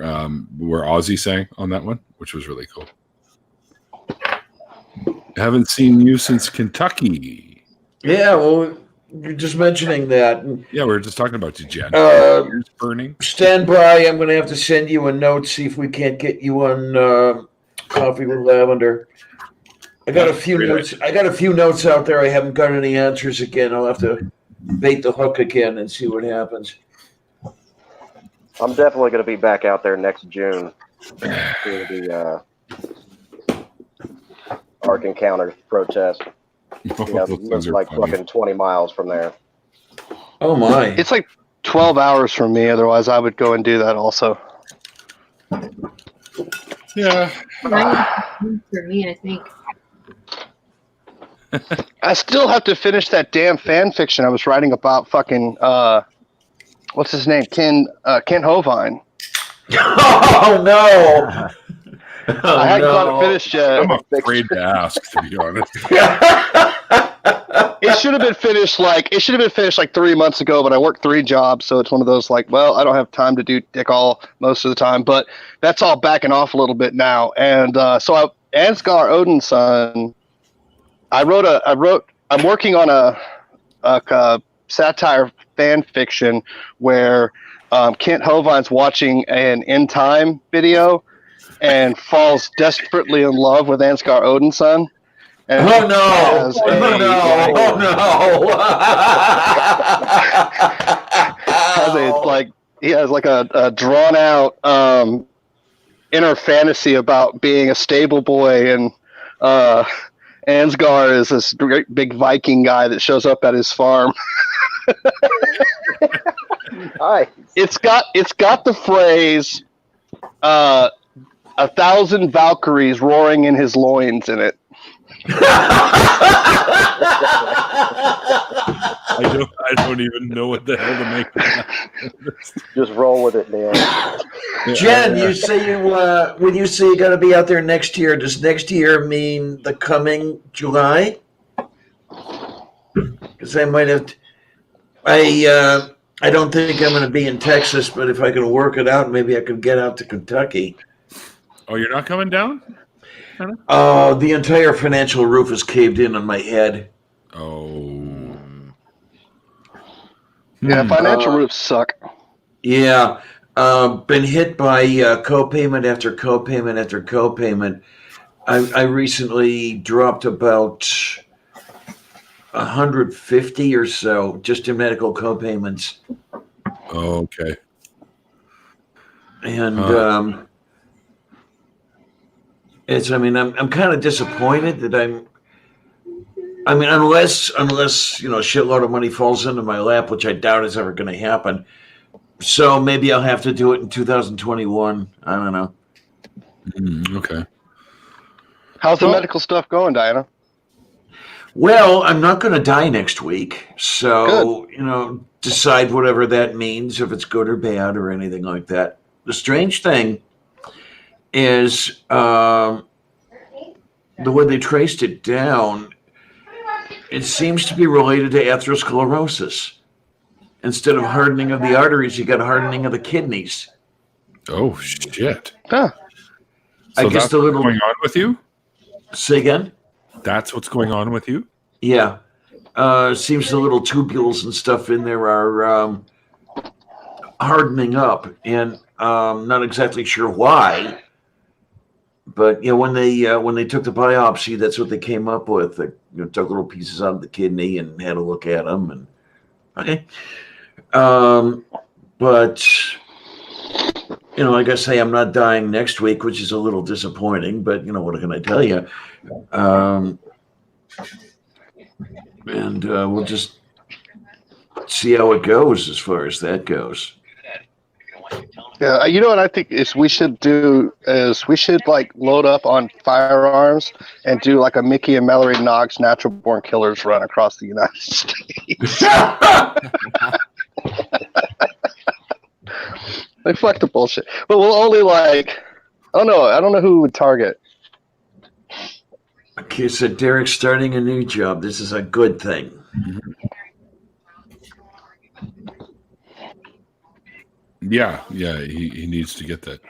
where Ozzy sang on that one, which was really cool. Haven't seen you since Kentucky. Yeah, well, you're just mentioning that. Yeah, we were just talking about you, Jen. Ears burning. Stand by. I'm going to have to send you a note, see if we can't get you on Coffee with Lavender. I got a few notes. I got a few notes out there. I haven't got any answers again. I'll have to bait the hook again and see what happens. I'm definitely going to be back out there next June for the Ark Encounter protest. It's like fucking 20 miles from there. Oh my! It's like 12 hours from me. Otherwise, I would go and do that also. Yeah. For me, I think. I still have to finish that damn fan fiction I was writing about fucking what's his name? Ken Hovine. Oh no! I hadn't got it finished yet. I'm afraid to ask, to be honest. It should have been finished like 3 months ago, but I worked 3 jobs, so it's one of those like, well, I don't have time to do dick all most of the time, but that's all backing off a little bit now. And so Ansgar Odinson, I'm working on a satire fan fiction where Kent Hovine's watching an end time video, and falls desperately in love with Ansgar Odinson. And Oh no! He has like a drawn out inner fantasy about being a stable boy, and Ansgar is this great big Viking guy that shows up at his farm. Hi. It's got the phrase 1,000 Valkyries roaring in his loins in it. I don't even know what the hell to make of that. Just roll with it, Neil. Jen, you say when you say you're going to be out there next year, does next year mean the coming July? Because I might have. I don't think I'm going to be in Texas, but if I can work it out, maybe I could get out to Kentucky. Oh, you're not coming down? The entire financial roof is caved in on my head. Oh. Yeah, financial roofs suck. Yeah. Been hit by co-payment after co-payment after co-payment. I recently dropped about 150 or so just in medical co-payments. Oh, okay. And I'm kind of disappointed that unless a shitload of money falls into my lap, which I doubt is ever going to happen. So maybe I'll have to do it in 2021. I don't know. Okay. How's the medical stuff going, Diana? Well, I'm not going to die next week. So, decide whatever that means, if it's good or bad or anything like that. The strange thing is the way they traced it down, it seems to be related to atherosclerosis. Instead of hardening of the arteries, you got hardening of the kidneys. Oh, shit. Huh. So I guess what's going on with you? Say again? That's what's going on with you? Yeah. Seems the little tubules and stuff in there are hardening up, and not exactly sure why. But when they took the biopsy, that's what they came up with. They took little pieces out of the kidney and had a look at them. And okay, but like I say, I'm not dying next week, which is a little disappointing. But what can I tell you? And we'll just see how it goes as far as that goes. Yeah, what I think is we should do is we should load up on firearms and do a Mickey and Mallory Knox Natural Born Killers run across the United States. Fuck the bullshit. But we'll only I don't know who we would target. Okay, so Derek's starting a new job. This is a good thing. Yeah, he needs to get that.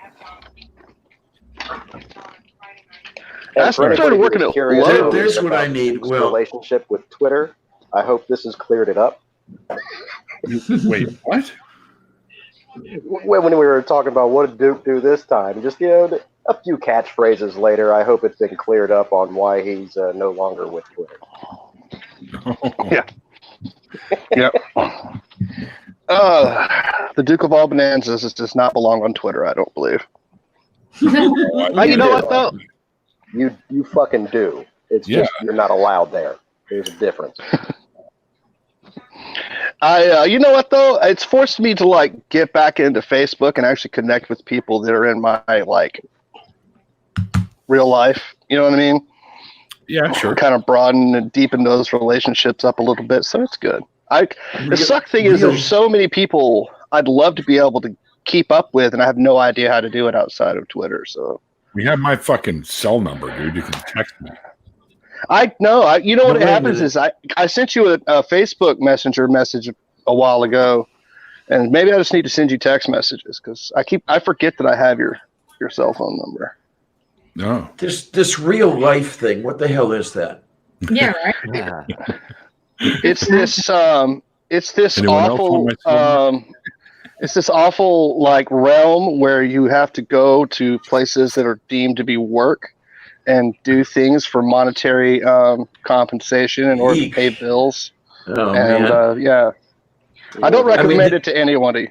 And for anybody working who's at curious Lowe's. There's what I about need. Duke's Well, relationship with Twitter, I hope this has cleared it up. Wait, what? When we were talking about what did Duke do this time, just a few catchphrases later, I hope it's been cleared up on why he's no longer with Twitter. Yeah. Yep. The Duke of all Bonanzas does not belong on Twitter, I don't believe. You know what though? You fucking do. It's just you're not allowed there. There's a difference. You know what though? It's forced me to get back into Facebook and actually connect with people that are in my real life. You know what I mean? Yeah, sure. Kind of broaden and deepen those relationships up a little bit, so it's good. The suck thing is there's so many people I'd love to be able to keep up with, and I have no idea how to do it outside of Twitter. So we have my fucking cell number, dude. You can text me. I know. You know what happens is I sent you a Facebook Messenger message a while ago, and maybe I just need to send you text messages because I forget that I have your cell phone number. No. This real life thing. What the hell is that? Yeah, right. Yeah. It's this Anyone else awful. want my it's this awful like realm where you have to go to places that are deemed to be work and do things for monetary compensation in order to pay bills. Oh And man. yeah, I don't recommend it to anybody.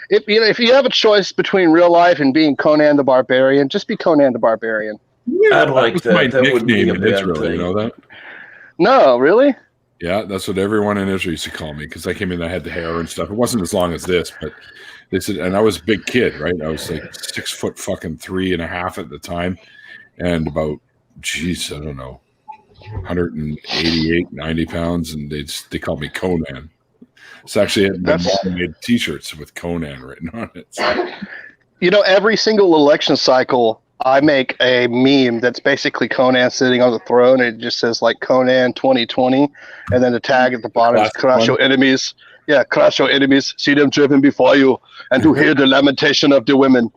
If you have a choice between real life and being Conan the Barbarian, just be Conan the Barbarian. I'd like That's that. my That wouldn't be nickname a in bad Israel. thing. You know that? No, really? Yeah, that's what everyone in Israel used to call me because I came in. I had the hair and stuff. It wasn't as long as this, but they said, and I was a big kid, right? I was like 6'3.5" at the time, and about, geez, I don't know, 188, 90 pounds, and they called me Conan. It's actually my mom made T-shirts with Conan written on it. So. You know, every single election cycle, I make a meme that's basically Conan sitting on the throne. And it just says like Conan 2020, and then the tag at the bottom is "Crush your enemies." Yeah, crush your enemies. See them driven before you, and to hear the lamentation of the women.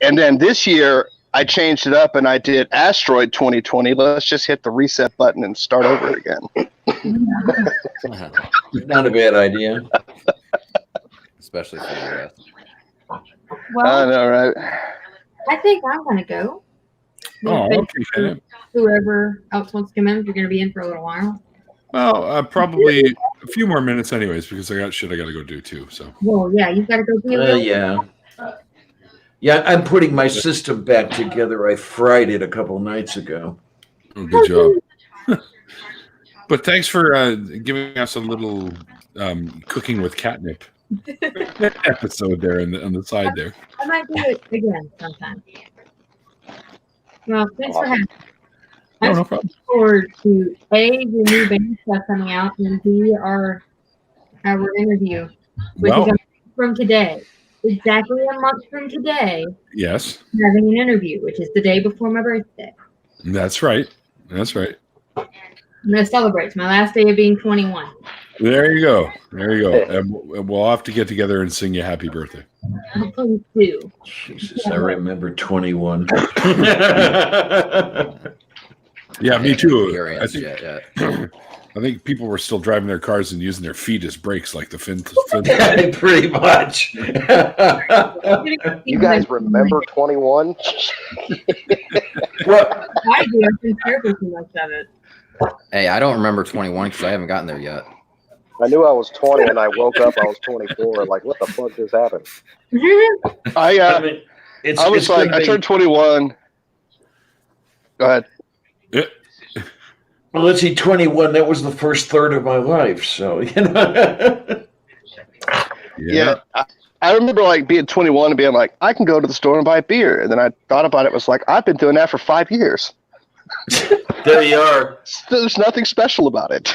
And then this year, I changed it up and I did Asteroid 2020. Let's just hit the reset button and start over again. Not a bad idea. Especially for the US. Well, I know, right? I think I'm going to go. Oh, okay. Whoever else wants to come in, if you're going to be in for a little while. Well, probably a few more minutes, anyways, because I got shit I got to go do too. So. Well, yeah, you've got to go do it. Yeah. Yeah, I'm putting my system back together. I fried it a couple nights ago. Oh, good job. But thanks for giving us a little cooking with catnip episode there on the side there. I might do it again sometime. Well, thanks for having me. I No look problem. forward to A, the new band stuff coming out, and B, our interview, which Well, is from today. Exactly a month from today, yes, having an interview, which is the day before my birthday. that's right. That's right. I'm going to celebrate. It's my last day of being 21. There you go. There you go. And we'll have to get together and sing you happy birthday. Oh, please do. Jesus, I remember 21. Yeah, me too. Experience I think people were still driving their cars and using their feet as brakes, like the Finn. Pretty much. You guys remember 21? Well, I do. I've been careful too much of it. Hey, I don't remember 21 because I haven't gotten there yet. I knew I was 20 and I woke up, I was 24. Like, what the fuck just happened? I turned 21. Go ahead. Yeah. Well, let's see, 21. That was the first third of my life. So, you know. Yeah. I remember like being 21 and being like, I can go to the store and buy beer. And then I thought about it. It was like, I've been doing that for 5 years. There you are. There's nothing special about it.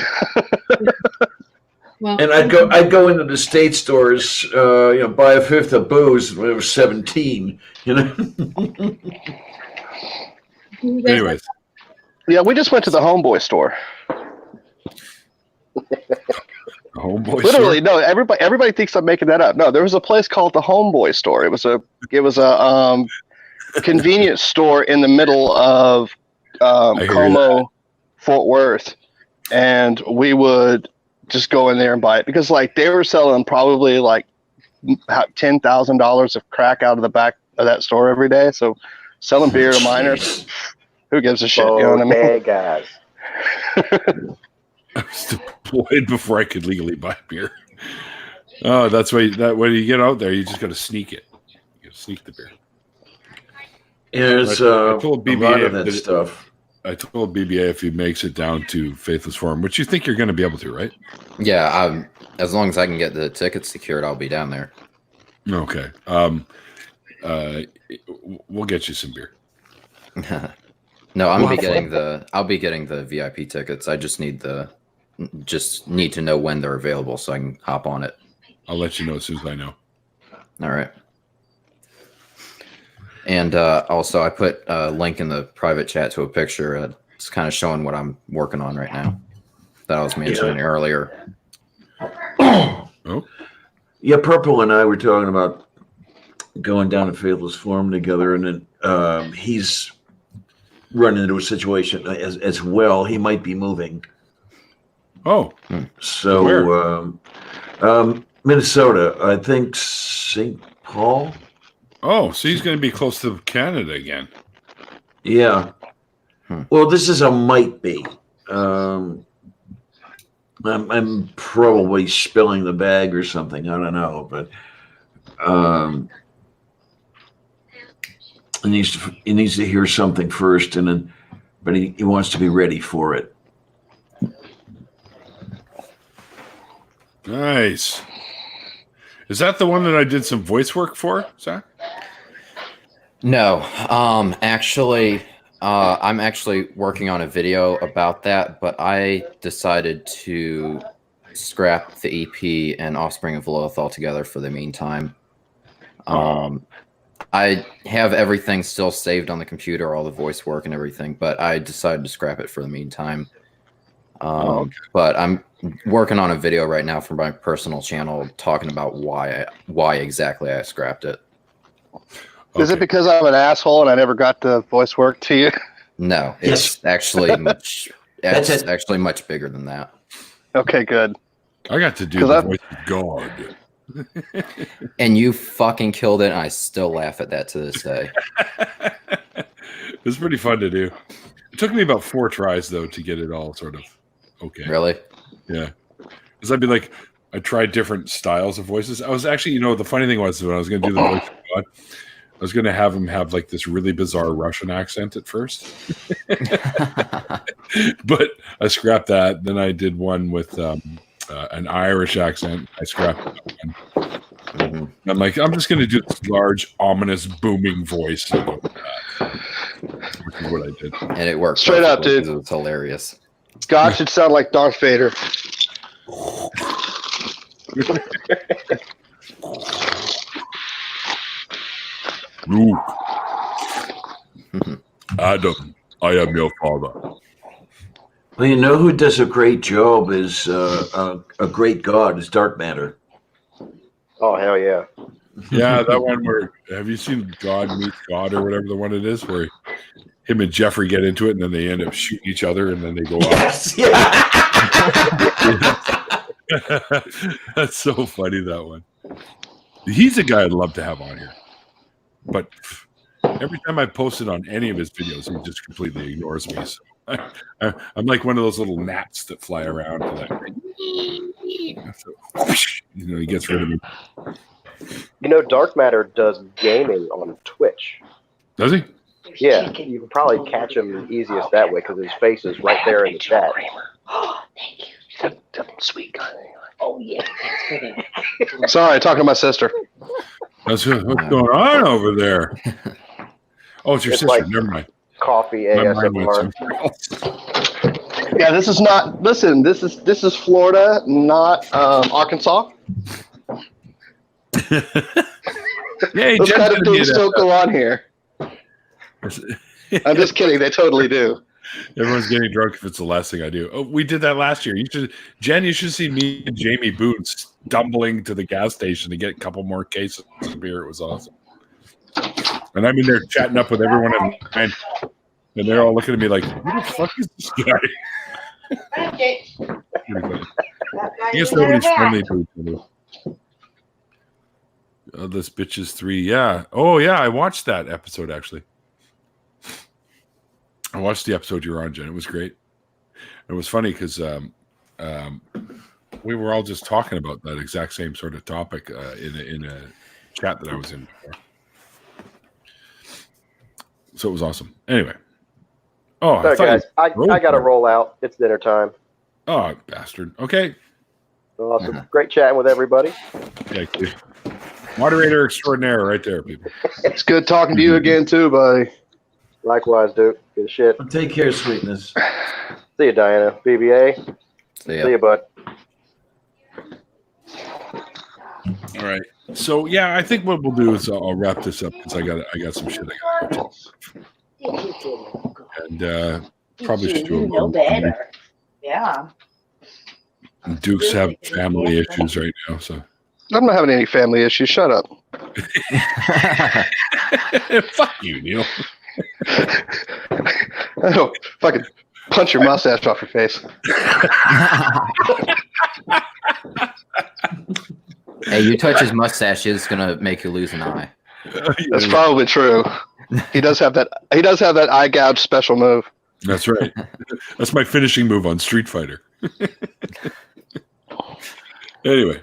Well, And I'd go into the state stores, buy a fifth of booze when I was 17. You know. Anyways, Yeah, we just went to the Homeboy store. Homeboy. Literally, no. Everybody thinks I'm making that up. No, there was a place called the Homeboy store. It was a convenience store in the middle of Como, Fort Worth, and we would just go in there and buy it because like they were selling probably like $10,000 of crack out of the back of that store every day. So selling beer to minors, who gives a shit? You know what I mean? Hey, guys. I was deployed before I could legally buy beer. Oh, that's why when you get out there, you just got to sneak it. You got to sneak the beer. Yeah, it's I told a lot of that BBA stuff. I told BBA if he makes it down to Faithless Forum, which you think you're going to be able to, right? Yeah, as long as I can get the tickets secured, I'll be down there. Okay. We'll get you some beer. No, I'll be getting the VIP tickets. I just need to know when they're available so I can hop on it. I'll let you know as soon as I know. All right. And also, I put a link in the private chat to a picture. It's kind of showing what I'm working on right now that I was mentioning earlier. Oh, Yeah, Purple and I were talking about going down to Faithless Forum together, and then he's running into a situation as well. He might be moving. Oh, So Minnesota. I think St. Paul. Oh, so he's going to be close to Canada again. Yeah. Well, this is a might be. I'm probably spilling the bag or something. I don't know, but he needs to hear something first, and then, but he wants to be ready for it. Nice. Is that the one that I did some voice work for, Zach? No, actually, I'm actually working on a video about that, but I decided to scrap the EP and Offspring of Lilith altogether for the meantime. I have everything still saved on the computer, all the voice work and everything, but I decided to scrap it for the meantime. Okay. But I'm working on a video right now for my personal channel talking about why exactly I scrapped it. Okay. Is it because I'm an asshole and I never got the voice work to you? No, it's actually much. That's It's it. actually much bigger than that. Okay, good. I got to do the voice of God. And you fucking killed it, and I still laugh at that to this day. It was pretty fun to do. It took me about 4 tries, though, to get it all sort of okay. Really? Yeah. Because I'd be like, I tried different styles of voices. I was actually, the funny thing was when I was going to do the voice of God, I was going to have him have like this really bizarre Russian accent at first. But I scrapped that. Then I did one with an Irish accent. I scrapped that one. Mm-hmm. I'm like, I'm just going to do this large, ominous, booming voice. Which is what I did. And it worked. Straight up, perfectly dude. because It was hilarious. God should sound like Darth Vader. Luke, Adam, I am your father. Well, you know who does a great job is a great god is Dark Matter. Oh hell yeah! Yeah, that one where have you seen God Meets God or whatever the one it is where him and Jeffrey get into it and then they end up shooting each other and then they go off. Yes, yeah. That's so funny, that one. He's a guy I'd love to have on here. But every time I post it on any of his videos, he just completely ignores me. So I'm like one of those little gnats that fly around. So, he gets rid of me. Dark Matter does gaming on Twitch. Does he? Yeah, you can probably catch him easiest that way because his face is right there in the chat. Oh, thank you. Sweet guy. Oh, yeah. Sorry, talking to my sister. What's going on over there? Oh, it's your It's sister. like Never mind. Coffee My mind went ASMR. somewhere else. Yeah, this is not. Listen, this is Florida, not Arkansas. Hey, Those Jen's kind of gonna be things that- don't go on here. I'm just kidding. They totally do. Everyone's getting drunk if it's the last thing I do. Oh, we did that last year. Jen, you should see me and Jamie Boone stumbling to the gas station to get a couple more cases of beer. It was awesome. And I'm in there chatting up with everyone in line, and they're all looking at me like, "Who the fuck is this guy?" I guess nobody's friendly to each other. Oh, this bitch is 3. Yeah. Oh, yeah. I watched that episode actually. I watched the episode you were on, Jen. It was great. It was funny because we were all just talking about that exact same sort of topic in a chat that I was in before. So it was awesome. Anyway. Oh, All right, guys, I got to roll out. It's dinner time. Oh, bastard. Okay. Awesome. Great chatting with everybody. Yeah, dude. Moderator extraordinaire right there, people. It's good talking to you again, too, buddy. Likewise, dude. Good shit. Take care, sweetness. See you, Diana. BBA. So, yeah. See you, bud. All right. So yeah, I think what we'll do is I'll wrap this up because I got some shit I got to and probably should do a long better. Yeah. And Duke's having family issues right now, so I'm not having any family issues. Shut up. fuck you, Neil. I know. Fucking punch your mustache off your face. Hey, you touch his mustache, it's gonna make you lose an eye. That's probably true. He does have that. He does have that eye gouge special move. That's right. That's my finishing move on Street Fighter. Anyway,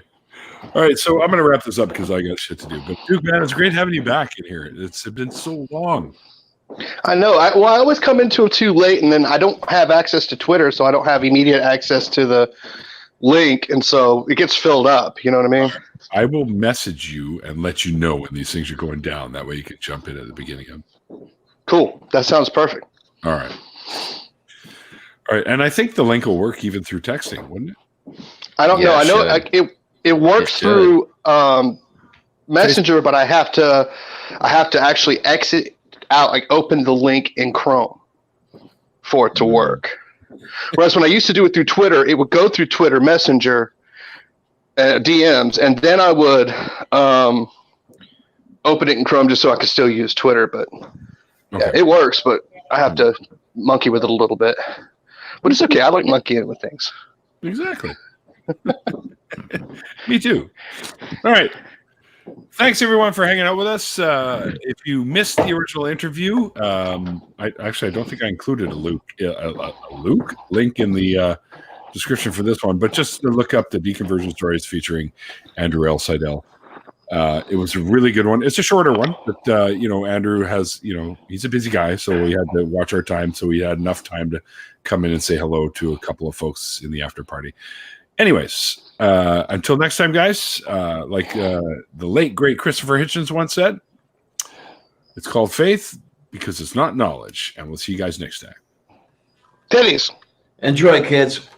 all right. So I'm going to wrap this up because I got shit to do. But Duke, man, it's great having you back in here. It's been so long. I know. I always come into it too late, and then I don't have access to Twitter, so I don't have immediate access to the link, and so it gets filled up. You know what I mean? I will message you and let you know when these things are going down. That way you can jump in at the beginning of them. Cool. That sounds perfect. All right. All right. And I think the link will work even through texting, wouldn't it? I don't know. I know it works through Messenger, but I have to actually exit out, like open the link in Chrome for it to work. Whereas when I used to do it through Twitter, it would go through Twitter Messenger DMs, and then I would open it in Chrome just so I could still use Twitter. But yeah, it works, but I have to monkey with it a little bit. But it's okay. I like monkeying with things. Exactly. Me too. All right. Thanks everyone for hanging out with us. If you missed the original interview, I don't think I included a Luke link in the description for this one, but just to look up the deconversion stories featuring Andrew L. Seidel. It was a really good one. It's a shorter one, but Andrew has, he's a busy guy, so we had to watch our time. So we had enough time to come in and say hello to a couple of folks in the after party. Anyways, until next time, guys, like the late, great Christopher Hitchens once said, it's called faith because it's not knowledge. And we'll see you guys next time. Titties. Enjoy, kids.